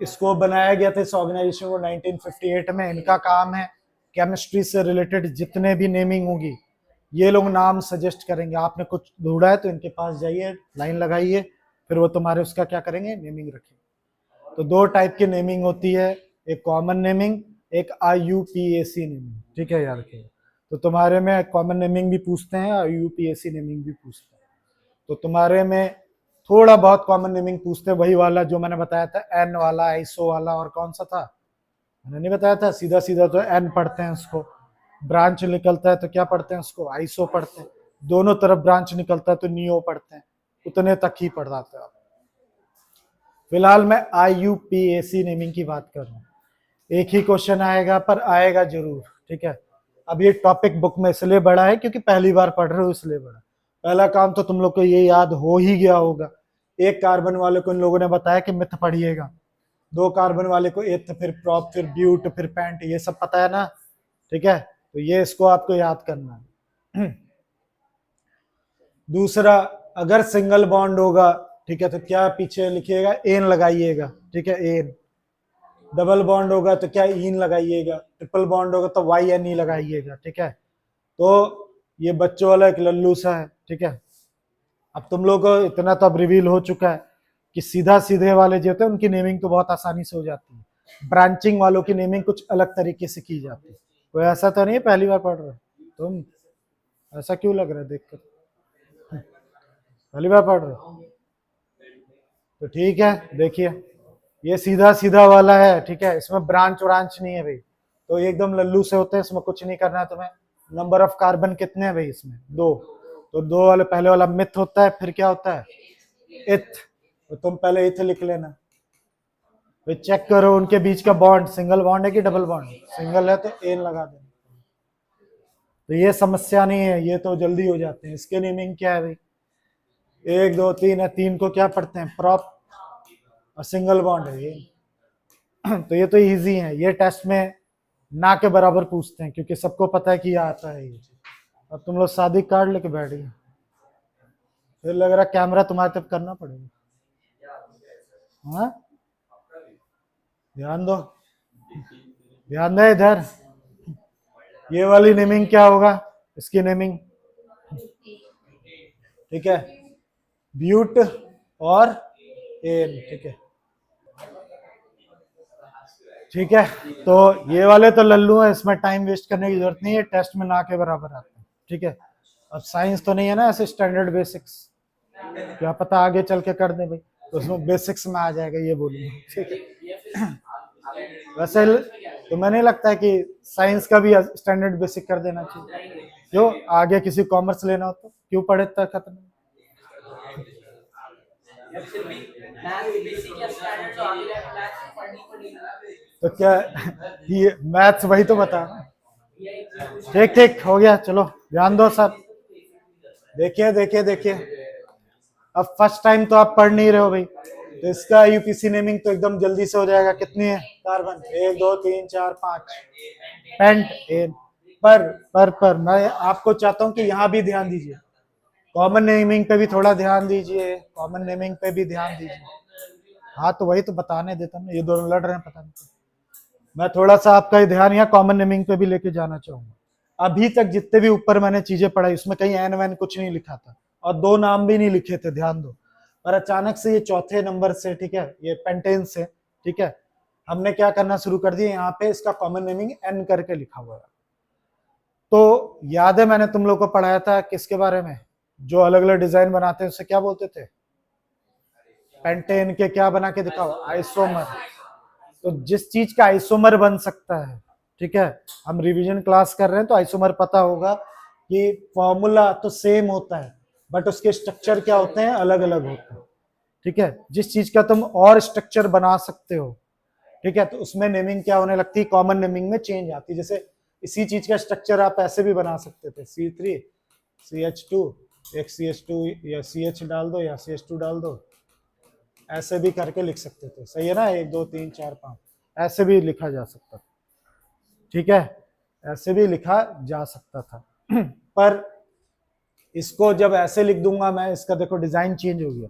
इसको बनाया गया था इस ऑर्गेनाइजेशन को 1958 में। इनका काम है केमिस्ट्री से रिलेटेड जितने भी नेमिंग होगी, ये लोग नाम सजेस्ट करेंगे। आपने कुछ ढूंढा है तो इनके पास जाइए, लाइन लगाइए, फिर वो तुम्हारे उसका क्या करेंगे, नेमिंग रखेंगे। तो 2 टाइप की नेमिंग होती है, एक कॉमन नेमिंग, एक IUPAC नेमिंग, ठीक है, याद रखिएगा। तो तुम्हारे में कॉमन नेमिंग भी पूछते हैं, IUPAC नेमिंग भी पूछते हैं। तो तुम्हारे में थोड़ा बहुत कॉमन नेमिंग पूछते हैं, वही वाला जो मैंने बताया था, एन वाला, आइसो वाला, और कौन सा था, मैंने नहीं बताया था, सीधा सीधा तो एन पढ़ते हैं उसको, ब्रांच निकलता है तो क्या पढ़ते हैं उसको, आइसो पढ़ते हैं, दोनों तरफ ब्रांच निकलता है तो नियो पढ़ते हैं, उतने तक ही पढ़ाते हैं। फिलहाल मैं IUPAC नेमिंग की बात कर रहा हूँ, एक ही क्वेश्चन आएगा पर आएगा जरूर, ठीक है। अब ये टॉपिक बुक में इसलिए बड़ा है क्योंकि पहली बार पढ़ रहे हो इसलिए बड़ा। पहला काम तो तुम लोग को ये याद हो ही गया होगा, एक कार्बन वाले को इन लोगों ने बताया कि मिथ पढ़िएगा, 2 कार्बन वाले को एथ, फिर प्रॉप, फिर ब्यूट, फिर पेंट, ये सब पता है ना, ठीक है। तो ये इसको आपको याद करना है। दूसरा, अगर सिंगल बॉन्ड होगा, ठीक है, तो क्या पीछे लिखिएगा, एन लगाइएगा, ठीक है, एन। डबल बॉन्ड होगा तो क्या इन लगाइएगा, ट्रिपल बॉन्ड होगा तो YNE लगाइएगा, ठीक है। तो ये बच्चों वाला एक लल्लू सा है, ठीक है। अब तुम लोग को इतना तो अब रिवील हो चुका है कि सीधा सीधे वाले जो होते हैं उनकी नेमिंग तो बहुत आसानी से हो जाती है, ब्रांचिंग वालों की नेमिंग कुछ अलग तरीके से की जाती है। कोई ऐसा तो नहीं है पहली बार पढ़ रहे हो तुम, ऐसा क्यों लग रहा है देखकर, पहली बार पढ़ रहे हो तो ठीक है। देखिए ये सीधा सीधा वाला है, ठीक है, इसमें ब्रांच व्रांच नहीं है भाई, तो एकदम लल्लू से होते हैं, इसमें कुछ नहीं करना है तुम्हें। नंबर ऑफ कार्बन कितने हैं भाई इसमें, 2, तो 2 वाले पहले वाला मिथ होता है, फिर क्या होता है, इथ, तो तुम पहले इथ लिख लेना। फिर चेक करो उनके बीच का बॉन्ड सिंगल बॉन्ड है कि डबल बॉन्ड, सिंगल है तो एन लगा देना। तो ये समस्या नहीं है, ये तो जल्दी हो जाते हैं। इसके नेमिंग क्या है भाई, 1 2 3 है, 3 को क्या पढ़ते हैं, प्रॉप, और सिंगल बॉन्ड है ये। तो ये तो इजी है, ये टेस्ट में ना के बराबर पूछते हैं क्योंकि सबको पता है कि ये आता है ये। अब तुम लोग शादी कार्ड लेके बैठ गए, फिर लग रहा कैमरा तुम्हारे तरफ करना पड़ेगा। हाँ ध्यान दो, ध्यान दे इधर। ये वाली नेमिंग क्या होगा, इसकी नेमिंग, ठीक है, ब्यूट और एन, ठीक है, ठीक है। तो ये वाले तो लल्लू है, इसमें टाइम वेस्ट करने की जरूरत नहीं है, टेस्ट में ना के बराबर आते हैं, ठीक है। अब साइंस तो नहीं है ना ऐसे स्टैंडर्ड बेसिक्स, क्या पता आगे चल के कर दे भाई, तो उसमें बेसिक्स में आ जाएगा ये बोलूंगा, ठीक है। वैसे तो मैंने लगता है कि साइंस का भी स्टैंडर्ड बेसिक कर देना चाहिए, क्यों आगे किसी कॉमर्स लेना हो तो क्यों पढ़े तक खत्म। तो क्या ये मैथ्स वही तो बता, ठीक ठीक हो गया, चलो ध्यान दो सब। देखिए देखिए देखिए, अब फर्स्ट टाइम तो आप पढ़ नहीं रहे हो भाई, तो इसका यूपीसी नेमिंग तो एकदम जल्दी से हो जाएगा। कितनी है कार्बन, 1 2 3 4 5, पेंट एन। पर मैं आपको चाहता हूं कि यहाँ भी ध्यान दीजिए, कॉमन नेमिंग पे भी थोड़ा ध्यान दीजिए, कॉमन नेमिंग पे भी ध्यान दीजिए। हाँ तो वही तो बताने देता हूँ, ये दोनों लड़ रहे हैं पता नहीं, मैं थोड़ा सा आपका ही ध्यान यहाँ कॉमन नेमिंग पे भी लेके जाना चाहूंगा। अभी तक जितने भी ऊपर मैंने चीजें पढ़ाई उसमें कहीं एन वैन कुछ नहीं लिखा था, और 2 नाम भी नहीं लिखे थे, ध्यान दो। और अचानक से ये चौथे नंबर से, ठीक है, ये पेंटेन से, ठीक है, हमने क्या करना शुरू कर दिया, यहाँ पे इसका कॉमन नेमिंग एन करके लिखा हुआ है। तो याद है मैंने तुम लोग को पढ़ाया था किसके बारे में, जो अलग अलग डिजाइन बनाते हैं उसे क्या बोलते थे, पेंटेन के क्या बना के दिखाओ, आइसोमर। तो जिस चीज का आइसोमर बन सकता है, ठीक है, हम रिवीजन क्लास कर रहे हैं तो आइसोमर पता होगा कि फॉर्मूला तो सेम होता है बट उसके स्ट्रक्चर क्या होते हैं, अलग अलग होते हैं, ठीक है। जिस चीज का तुम और स्ट्रक्चर बना सकते हो, ठीक है, तो उसमें नेमिंग क्या होने लगती है, कॉमन नेमिंग में चेंज आती है। जैसे इसी चीज का स्ट्रक्चर आप ऐसे भी बना सकते थे, C3 CH2, एक CH2 या CH डाल दो या CH2 डाल दो, ऐसे भी करके लिख सकते थे, सही है ना, 1 2 3 4 5 ऐसे भी लिखा जा सकता था, ठीक है, ऐसे भी लिखा जा सकता था। पर इसको जब ऐसे लिख दूंगा मैं, इसका देखो डिजाइन चेंज हो गया,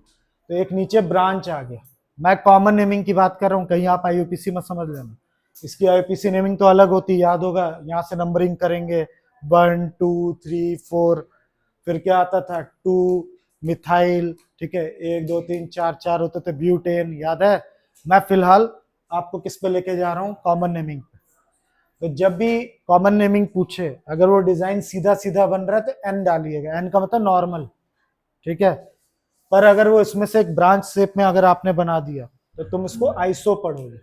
तो एक नीचे ब्रांच आ गया। मैं कॉमन नेमिंग की बात कर रहा हूँ, कहीं आप IUPAC मत समझ लेना, इसकी IUPAC नेमिंग तो अलग होती है, याद होगा, यहाँ से नंबरिंग करेंगे 1 2 3 4, फिर क्या आता था 2 मिथाइल, ठीक है, 1 2 3 4 4 होते थे ब्यूटेन, याद है। मैं फिलहाल आपको किस पे लेके जा रहा हूँ, कॉमन नेमिंग पे। तो जब भी कॉमन नेमिंग पूछे, अगर वो डिजाइन सीधा सीधा बन रहा है तो एन डालिएगा, एन का मतलब नॉर्मल, ठीक है। पर अगर वो इसमें से एक ब्रांच शेप में अगर आपने बना दिया तो तुम इसको आइसो पढ़ोगे,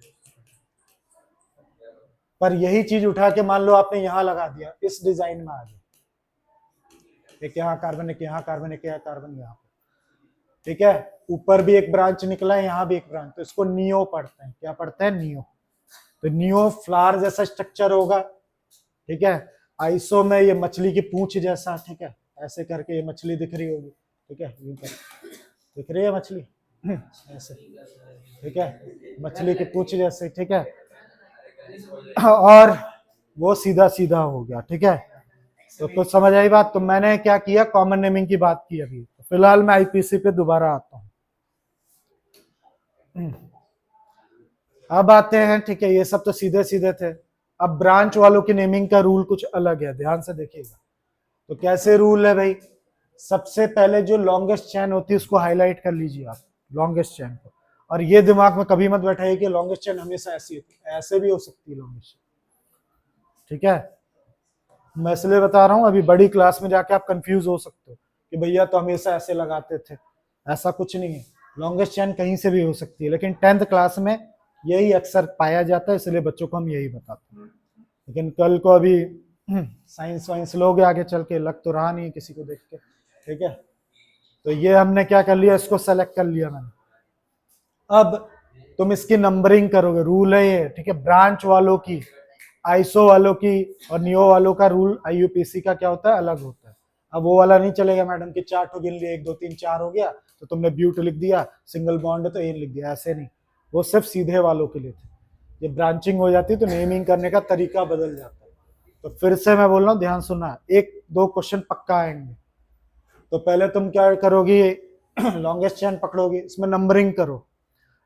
पर यही चीज उठा के मान लो आपने यहां लगा दिया, इस डिजाइन में आ गया, एक यहाँ कार्बन, एक यहाँ कार्बन, एक यहाँ कार्बन, यहाँ पे, ठीक है। ऊपर भी एक ब्रांच निकला है, यहाँ भी एक ब्रांच, तो इसको नियो पढ़ते हैं। क्या पढ़ते हैं? नियो। तो नियो फ्लावर जैसा स्ट्रक्चर होगा, ठीक है। आइसो में ये मछली की पूंछ जैसा, ठीक है, ऐसे करके ये मछली दिख रही होगी, ठीक है, यूं कर दिख रही है मछली ऐसे, ठीक है, मछली की पूंछ जैसे, ठीक है। और वो सीधा सीधा हो गया, ठीक है। तो कुछ समझ आई बात? तो मैंने क्या किया, कॉमन नेमिंग की बात की अभी। तो फिलहाल मैं आईपीसी पे दोबारा आता हूं। अब आते हैं, ठीक है, ये सब तो सीधे सीधे थे। अब ब्रांच वालों की नेमिंग का रूल कुछ अलग है, ध्यान से देखिएगा। तो कैसे रूल है भाई? सबसे पहले जो लॉन्गेस्ट चेन होती है उसको हाईलाइट कर लीजिए आप, लॉन्गेस्ट चेन को। और ये दिमाग में कभी मत बैठाइए कि लॉन्गेस्ट चेन हमेशा ऐसी होती है, ऐसे भी हो सकती है लॉन्गेस्ट, ठीक है। मैं इसलिए बता रहा हूं, अभी बड़ी क्लास में जाके आप कंफ्यूज हो सकते हो कि भैया तो हमेशा ऐसे लगाते थे। ऐसा कुछ नहीं है, लॉन्गेस्ट चेन कहीं से भी हो सकती है, लेकिन 10th क्लास में यही अक्सर पाया जाता है, इसलिए बच्चों को हम यही बताते हैं। लेकिन कल को अभी साइंस वाइंस लोग आगे चल के लग तो रहा नहीं है किसी को देख के, ठीक है। तो ये हमने क्या कर लिया, इसको सेलेक्ट कर लिया मैंने। अब तुम इसकी नंबरिंग करोगे, रूल है ये, ठीक है। ब्रांच वालों की, आईसो वालों की और नियो वालों का रूल आईयूपीसी का क्या होता है, अलग होता है। अब वो वाला नहीं चलेगा मैडम कि 4 ठो गिन लिए, 1 2 3 4 हो गया तो तुमने ब्यूट लिख दिया, सिंगल बॉन्ड है तो ए लिख दिया, ऐसे नहीं। वो सिर्फ सीधे वालों के लिए थे। ये ब्रांचिंग हो जाती है तो नेमिंग करने का तरीका बदल जाता है। तो फिर से मैं बोल रहा हूँ, ध्यान सुनना, 1 2 क्वेश्चन पक्का आएंगे। तो पहले तुम क्या करोगी, लॉन्गेस्ट चेन पकड़ोगी, इसमें नंबरिंग करो।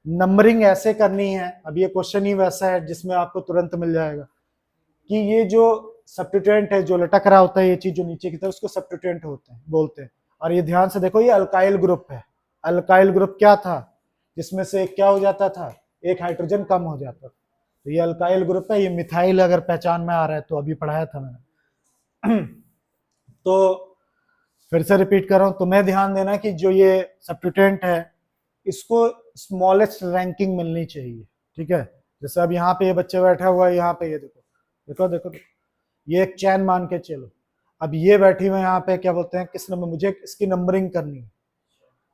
नंबरिंग ऐसे करनी है, अब ये क्वेश्चन ही वैसा है जिसमें आपको तुरंत मिल जाएगा कि ये जो सब्स्टिट्यूएंट है, जो लटक रहा होता है, ये चीज जो नीचे की तरफ, उसको सब्स्टिट्यूएंट होते हैं बोलते हैं। और ये ध्यान से देखो, ये अल्काइल ग्रुप है। अल्काइल ग्रुप क्या था, जिसमें से एक क्या हो जाता था, एक हाइड्रोजन कम हो जाता था। तो ये अल्काइल ग्रुप है। ये मिथाइल अगर पहचान में आ रहा है तो अभी पढ़ाया था मैंने। तो फिर से रिपीट कर रहा हूं, तुम्हें ध्यान देना कि जो ये सब्स्टिट्यूएंट है इसको स्मॉलेस्ट रैंकिंग मिलनी चाहिए, ठीक है। जैसे अब यहाँ पे ये बच्चे बैठा हुआ है, यहाँ पे ये देखो देखो देखो, देखो। ये एक चैन मान के चलो। अब ये बैठी हुई यहाँ पे क्या बोलते हैं, किस नंबर, मुझे इसकी नंबरिंग करनी है।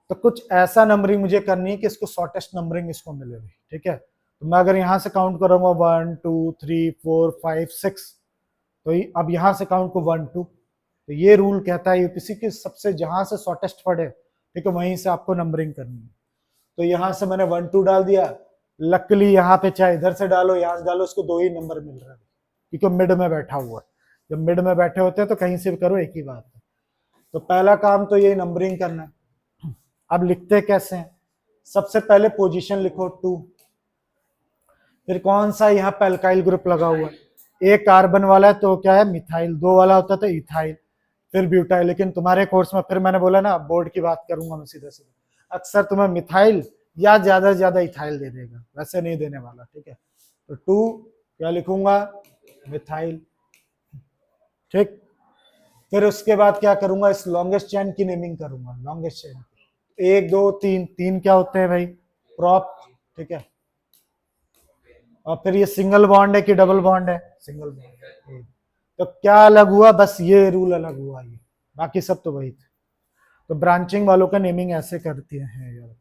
तो कुछ ऐसा नंबरिंग मुझे करनी है कि इसको शॉर्टेस्ट नंबरिंग इसको मिले, ठीक है। तो मैं अगर यहाँ से काउंट करूंगा 1 2 3 4 5 6, तो अब यहाँ से काउंट को 1 2। तो ये रूल कहता है यूपीसी की सबसे जहां से शॉर्टेस्ट पड़े, ठीक है, वहीं से आपको नंबरिंग करनी है। तो यहाँ से मैंने 1 2 डाल दिया। लकली यहाँ पे चाहे इधर से डालो, यहाँ से डालो, उसको 2 ही नंबर मिल रहा है क्योंकि मिड में बैठा हुआ है। जब मिड में बैठे होते हैं तो कहीं से भी करो, एक ही बात है। तो पहला काम तो ये नंबरिंग करना है। अब लिखते कैसे हैं, सबसे पहले पोजीशन लिखो 2, फिर कौन सा यहाँ पे अल्काइल ग्रुप लगा हुआ है, एक कार्बन वाला है तो क्या है, मिथाइल, 2 वाला होता तो इथाइल, फिर ब्यूटाइल। लेकिन तुम्हारे कोर्स में फिर मैंने बोला ना, बोर्ड की बात करूंगा मैं सीधे सीधे, अक्सर तुम्हें मिथाइल या ज्यादा से ज्यादा इथाइल दे देगा, वैसे नहीं देने वाला, ठीक है। तो 2 क्या लिखूंगा, मिथाइल, ठीक। फिर उसके बाद क्या करूंगा, इस लॉन्गेस्ट चेन की नेमिंग करूंगा, लॉन्गेस्ट चेन 1 2 3, 3 क्या होते हैं भाई, प्रॉप, ठीक है। और फिर ये सिंगल बॉन्ड है कि डबल बॉन्ड है, सिंगल बॉन्ड। तो क्या अलग हुआ, बस ये रूल अलग हुआ, ये बाकी सब तो वही थे। तो ब्रांचिंग वालों का नेमिंग ऐसे करती है यार।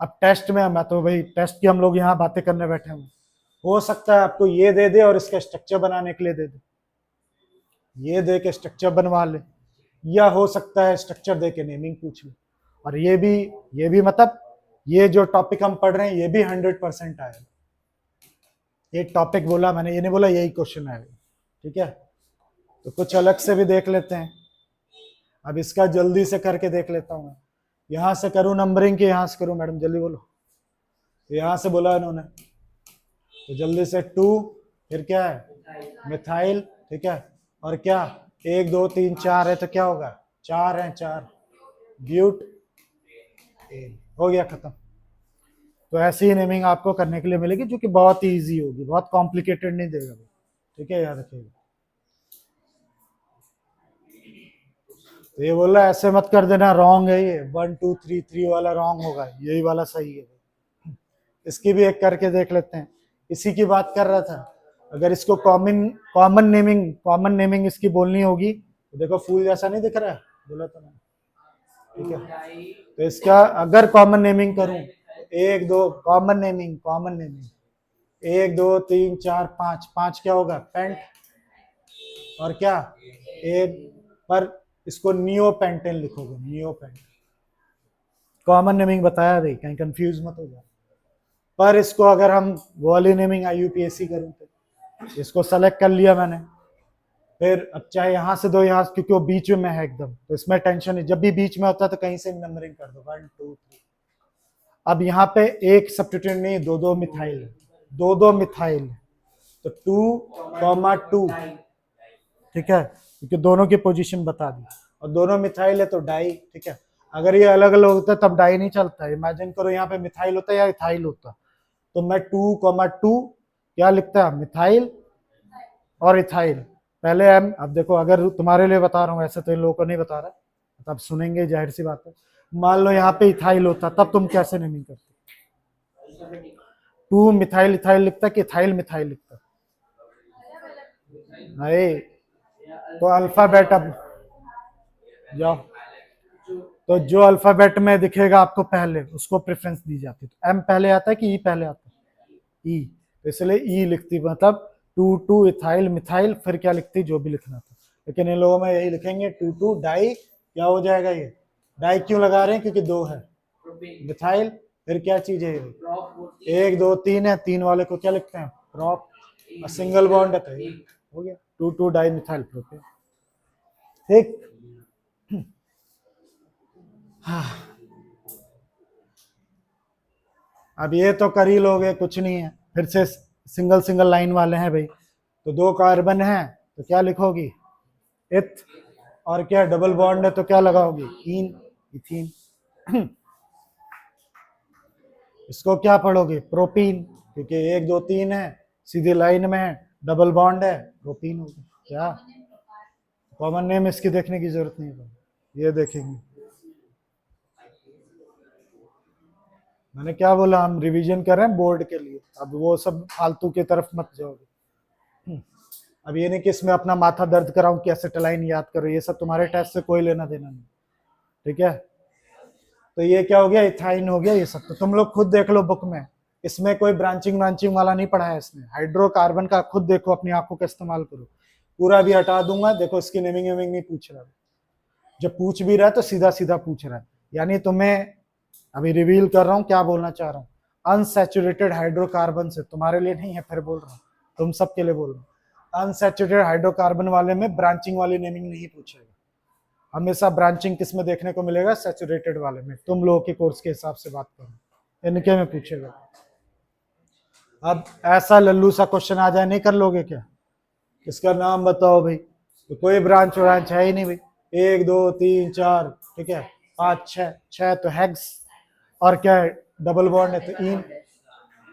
अब टेस्ट में, मैं तो भाई टेस्ट की हम लोग यहाँ बातें करने बैठे हैं, हो सकता है आपको ये दे दे और इसका स्ट्रक्चर बनाने के लिए दे दे, ये दे के स्ट्रक्चर बनवा ले, या हो सकता है स्ट्रक्चर दे के नेमिंग पूछ ले। और ये भी मतलब ये जो टॉपिक हम पढ़ रहे हैं ये भी 100% आएगा। ये टॉपिक बोला मैंने, ये नहीं बोला यही क्वेश्चन आएगा, ठीक है। तो कुछ अलग से भी देख लेते हैं। अब इसका जल्दी से करके देख लेता हूँ। यहां से करूँ नंबरिंग के यहाँ से करूँ, मैडम जल्दी बोलो। तो यहां से बोला इन्होंने, तो जल्दी से 2, फिर क्या है, मिथाइल, ठीक है। और क्या, 1 2 3 4 है तो क्या होगा, 4 है, 4 ब्यूट, हो गया खत्म। तो ऐसी ही नेमिंग आपको करने के लिए मिलेगी जो कि बहुत ही ईजी होगी, बहुत कॉम्प्लिकेटेड नहीं देगा, ठीक है, याद रखिएगा। तो ये बोल रहा है ऐसे मत कर देना, रॉन्ग है ये, 1 2 3 3 वाला रॉन्ग होगा, यही वाला सही है। इसकी भी एक करके देख लेते हैं, इसी की बात कर रहा था। अगर इसको कॉमन नेमिंग इसकी बोलनी होगी तो देखो फूल जैसा नहीं दिख रहा है, बोला तो मैंने, ठीक है। तो इसका अगर कॉमन नेमिंग करूं तो एक दो कॉमन नेमिंग 1 2 3 4 5, 5 क्या होगा पेंट, और क्या एक, पर इसको नियो पेंटेन लिखोगे, नियो पेंट। कॉमन नेमिंग बताया भाई, कहीं कंफ्यूज मत हो जाए। पर इसको अगर हम वो वाली नेमिंग IUPAC करूं तो इसको सेलेक्ट कर लिया मैंने, फिर अब चाहे यहां से दो, यहाँ क्योंकि वो बीच में है एकदम, तो इसमें टेंशन नहीं, जब भी बीच में होता है तो कहीं से नंबरिंग कर दो 1 2 3। अब यहाँ पे एक सब्स्टिट्यूट नहीं, दो मिथाइल, तो 2, 2, ठीक है, क्योंकि दोनों की पोजीशन बता दी, और दोनों मिथाइल है तो डाई, ठीक है। अगर ये अलग अलग होता है तब डाई नहीं चलता है। इमेजिन करो यहाँ पे मिथाइल होता या इथाइल होता, तो मैं 2, 2 क्या लिखता है, मिथाइल और इथाइल, पहले एम। अब देखो अगर तुम्हारे लिए बता रहा हूँ, ऐसे तो इन लोगों को नहीं बता रहा, तब सुनेंगे, जाहिर सी बात है। मान लो यहाँ पे इथाइल होता, तब तुम कैसे नेमिंग करते, 2 मिथाइल इथाइल लिखता कि इथाइल मिथाइल लिखता, नहीं। तो अल्फाबेट, अब जाओ, तो जो अल्फाबेट में दिखेगा आपको पहले उसको प्रेफरेंस दी जाती है। तो एम पहले आता है कि ई पहले आता है, ई, तो इसलिए ई लिखती, मतलब 2 इथाइल मिथाइल, फिर क्या लिखती जो भी लिखना था। लेकिन इन लोगों में यही लिखेंगे 2 डाई, क्या हो जाएगा ये, डाई क्यों लगा रहे हैं, क्योंकि 2 है मिथाइल, फिर क्या चीज है ये 1 2 3 है, 3 वाले को क्या लिखते हैं प्रॉप, सिंगल बॉन्ड है, तो ये हो गया 2 डाई मिथाइल प्रोपेन, ठीक। हाँ, अब ये तो कर ही लोगे, कुछ नहीं है, फिर से सिंगल लाइन वाले हैं भाई, तो 2 कार्बन है तो क्या लिखोगी इथ, और क्या डबल बॉन्ड है तो क्या लगाओगी इन, इथीन। इसको क्या पढ़ोगे प्रोपीन, क्योंकि 1 2 3 है, सीधी लाइन में है, डबल बॉन्ड है, प्रोपीन होगा। क्या कॉमन नेम इसकी देखने की जरूरत नहीं है, ये देखेंगे। मैंने क्या बोला, हम रिवीजन कर रहे हैं बोर्ड के लिए, अब वो सब फालतू की तरफ मत जाओगे। अब ये नहीं कि इसमें अपना माथा दर्द कराऊं कि एसिटाइलिन याद करो, ये सब तुम्हारे टेस्ट से कोई लेना देना नहीं, ठीक है। तो ये क्या हो गया, इथाइन हो गया, ये सब तो तुम लोग खुद देख लो बुक में, इसमें कोई ब्रांचिंग वाला नहीं पढ़ा है इसने। हाइड्रोकार्बन का खुद देखो, अपनी आंखों का इस्तेमाल करो, पूरा भी हटा दूंगा, देखो इसकी नेमिंग वेमिंग नहीं पूछ रहा, जब पूछ भी रहा है तो सीधा सीधा पूछ रहा है। यानी तुम्हें अभी रिवील कर रहा हूँ क्या बोलना चाह रहा हूँ, अनसैचुरेटेड हाइड्रोकार्बन से, तुम्हारे लिए नहीं है, फिर बोल रहा हूँ तुम सबके लिए बोल रहा हूँ, अनसैचुरेटेड हाइड्रोकार्बन वाले में ब्रांचिंग वाली नेमिंग नहीं पूछेगा, हमेशा ब्रांचिंग किस में देखने को मिलेगा, सैचुरेटेड वाले में। तुम लोगों के कोर्स के हिसाब से बात करो, इनके में पूछेगा। अब ऐसा लल्लू सा क्वेश्चन आ जाए, नहीं कर लोगे क्या, इसका नाम बताओ भाई, तो कोई ब्रांच है ही नहीं भाई, 1 2 3 4, ठीक है, 5 6 तो हेक्स, और क्या है डबल बॉन्ड है तो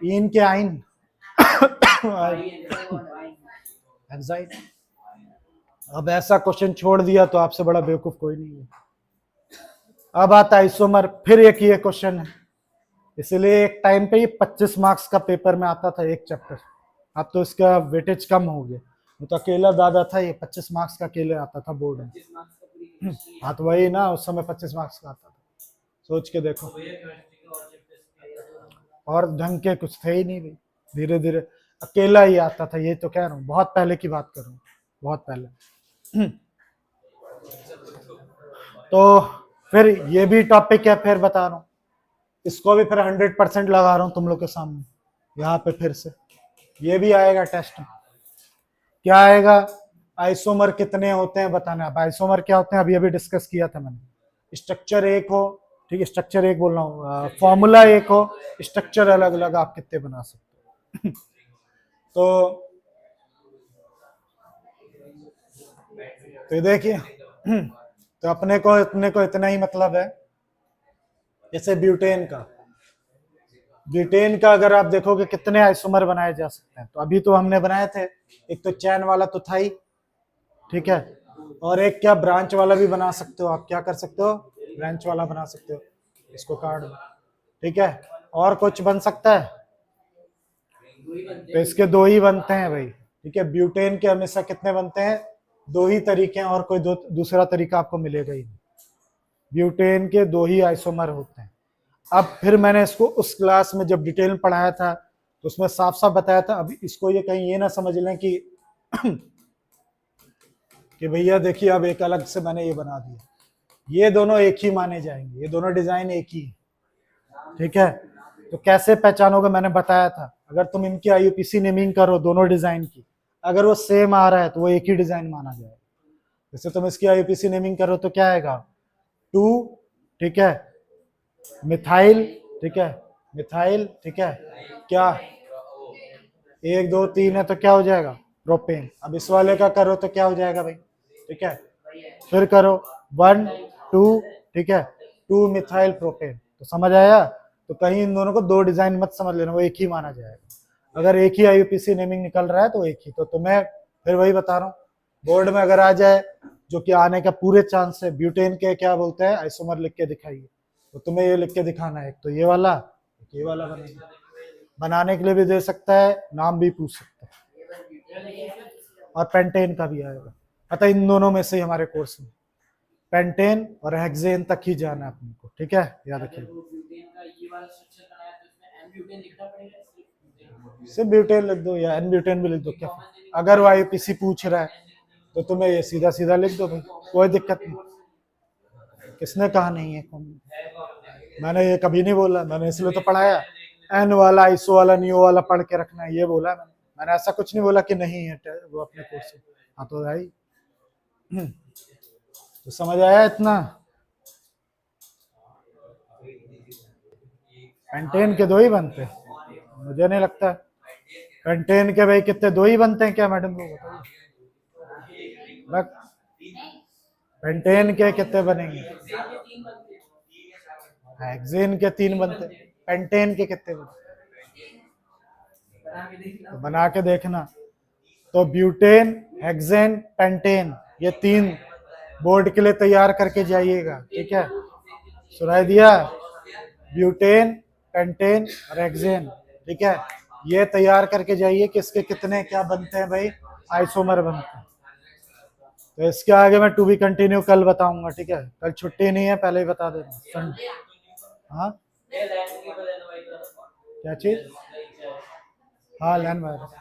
इन के आइन, हेक्साइन। अब ऐसा क्वेश्चन छोड़ दिया तो आपसे बड़ा बेवकूफ कोई नहीं है। अब आता है आइसोमर, फिर एक ये क्वेश्चन है, इसलिए एक टाइम पे ये 25 मार्क्स का पेपर में आता था एक चैप्टर, अब तो इसका वेटेज कम हो गया, तो अकेला दादा था, ये 25 मार्क्स का अकेले आता था बोर्ड में। हाँ तो वही ना, उस समय 25 मार्क्स का आता था, सोच के देखो, और ढंग के कुछ थे ही नहीं भाई, धीरे धीरे अकेला ही आता था, ये तो कह रहा हूँ, बहुत पहले की बात कर रहा हूँ, बहुत पहले। तो फिर ये भी टॉपिक है, फिर बता रहा हूँ, इसको भी फिर 100% लगा रहा हूँ तुम लोग के सामने, यहाँ पे फिर से ये भी आएगा टेस्ट में, क्या आएगा, आइसोमर कितने होते हैं बताना। अब आइसोमर क्या होते हैं अभी अभी डिस्कस किया था मैंने, स्ट्रक्चर एक हो, ठीक है, स्ट्रक्चर एक बोल रहा हूँ, फॉर्मूला एक हो, स्ट्रक्चर अलग अलग आप कितने बना सकते हो। तो देखिए, तो अपने को इतना ही मतलब है, जैसे ब्यूटेन का अगर आप देखोगे कितने आइसोमर बनाए जा सकते हैं, तो अभी तो हमने बनाए थे, एक तो चैन वाला तो था ही, ठीक है, और एक क्या ब्रांच वाला भी बना सकते हो आप, क्या कर सकते हो ब्रांच वाला बना सकते हो, इसको काट दो, ठीक है, और कुछ बन सकता है, तो इसके 2 ही बनते हैं भाई, ठीक है। ब्यूटेन के हमेशा कितने बनते हैं, 2 ही तरीके हैं, और कोई दूसरा तरीका आपको मिलेगा ही नहीं। ब्यूटेन के 2 ही आइसोमर होते हैं। अब फिर मैंने इसको उस क्लास में जब डिटेल में पढ़ाया था तो उसमें साफ साफ बताया था। अब इसको ये कहीं ये ना समझ लें कि कि भैया देखिए अब एक अलग से मैंने ये बना दिया, ये दोनों एक ही माने जाएंगे, ये दोनों डिजाइन एक ही, ठीक है। तो कैसे पहचानोगे, मैंने बताया था, अगर तुम इनकी आईयूपीसी नेमिंग करो दोनों डिजाइन की, अगर वो सेम आ रहा है तो वो एक ही डिजाइन माना जाएगा। जैसे तुम इसकी आईयूपीसी नेमिंग करो तो क्या आएगा, 2, ठीक है, मिथाइल, ठीक है, मिथाइल, ठीक है, क्या 1 2 3 है तो क्या हो जाएगा, प्रोपेन। अब इस वाले का करो तो क्या हो जाएगा भाई, ठीक है, फिर करो 1 2, ठीक है, 2 मिथाइल प्रोपेन। तो समझ आया। तो कहीं इन दोनों को 2 डिजाइन मत समझ लेना, वो एक ही माना जाएगा। अगर एक ही आईयूपीसी नेमिंग निकल रहा है तो एक ही। तो तुम्हें फिर वही बता रहा हूँ, बोर्ड में अगर आ जाए, जो कि आने का पूरे चांस है, ब्यूटेन के क्या बोलते हैं, आइसोमर लिख के दिखाइए। तो तुम्हें ये लिख के दिखाना है, एक तो ये वाला, एक ये वाला बनेगा। बनाने के लिए भी दे सकता है, नाम भी पूछ सकता है, और पेंटेन का भी आएगा। अतः इन दोनों में से हमारे कोर्स में पेंटेन और हेक्सेन तक ही जाना है अपने को, ठीक है, याद रखिए। सिर्फ ब्यूटेन लिख दो या एन ब्यूटेन भी लिख दो, क्या अगर वो आईपीसी पूछ रहा है तो तुम्हें ये सीधा सीधा लिख दो भाई, कोई दिक्कत नहीं। किसने कहा नहीं है, मैंने ये कभी नहीं बोला, मैंने इसलिए तो पढ़ाया एन वाला आइसो वाला नियो वाला पढ़ के रखना है, ये बोला मैंने ऐसा कुछ नहीं बोला कि नहीं है वो अपने कोर्स में। हाँ तो भाई तो समझ आया इतना। पेंटेन के 2 ही बनते हैं, मुझे नहीं लगता। पेंटेन के भाई कितने, 2 ही बनते हैं क्या मैडम को बताइए। पेंटेन के कितने बनेंगे, हेक्सेन के 3 बनते हैं, पेंटेन के कितने बनते, तो बना के देखना। तो ब्यूटेन, हेक्सेन, पेंटेन, ये 3 बोर्ड के लिए तैयार करके जाइएगा, ठीक है। सुनाई दिया, ब्यूटेन, पेंटेन और हेक्सेन, ठीक है, ये तैयार करके जाइए कि इसके कितने क्या बनते हैं भाई, आइसोमर बनते हैं। तो इसके आगे मैं टू बी कंटिन्यू कल बताऊंगा, ठीक है, कल छुट्टी नहीं है, पहले ही बता देना। हाँ क्या चीज, हाँ लैंड वायरस।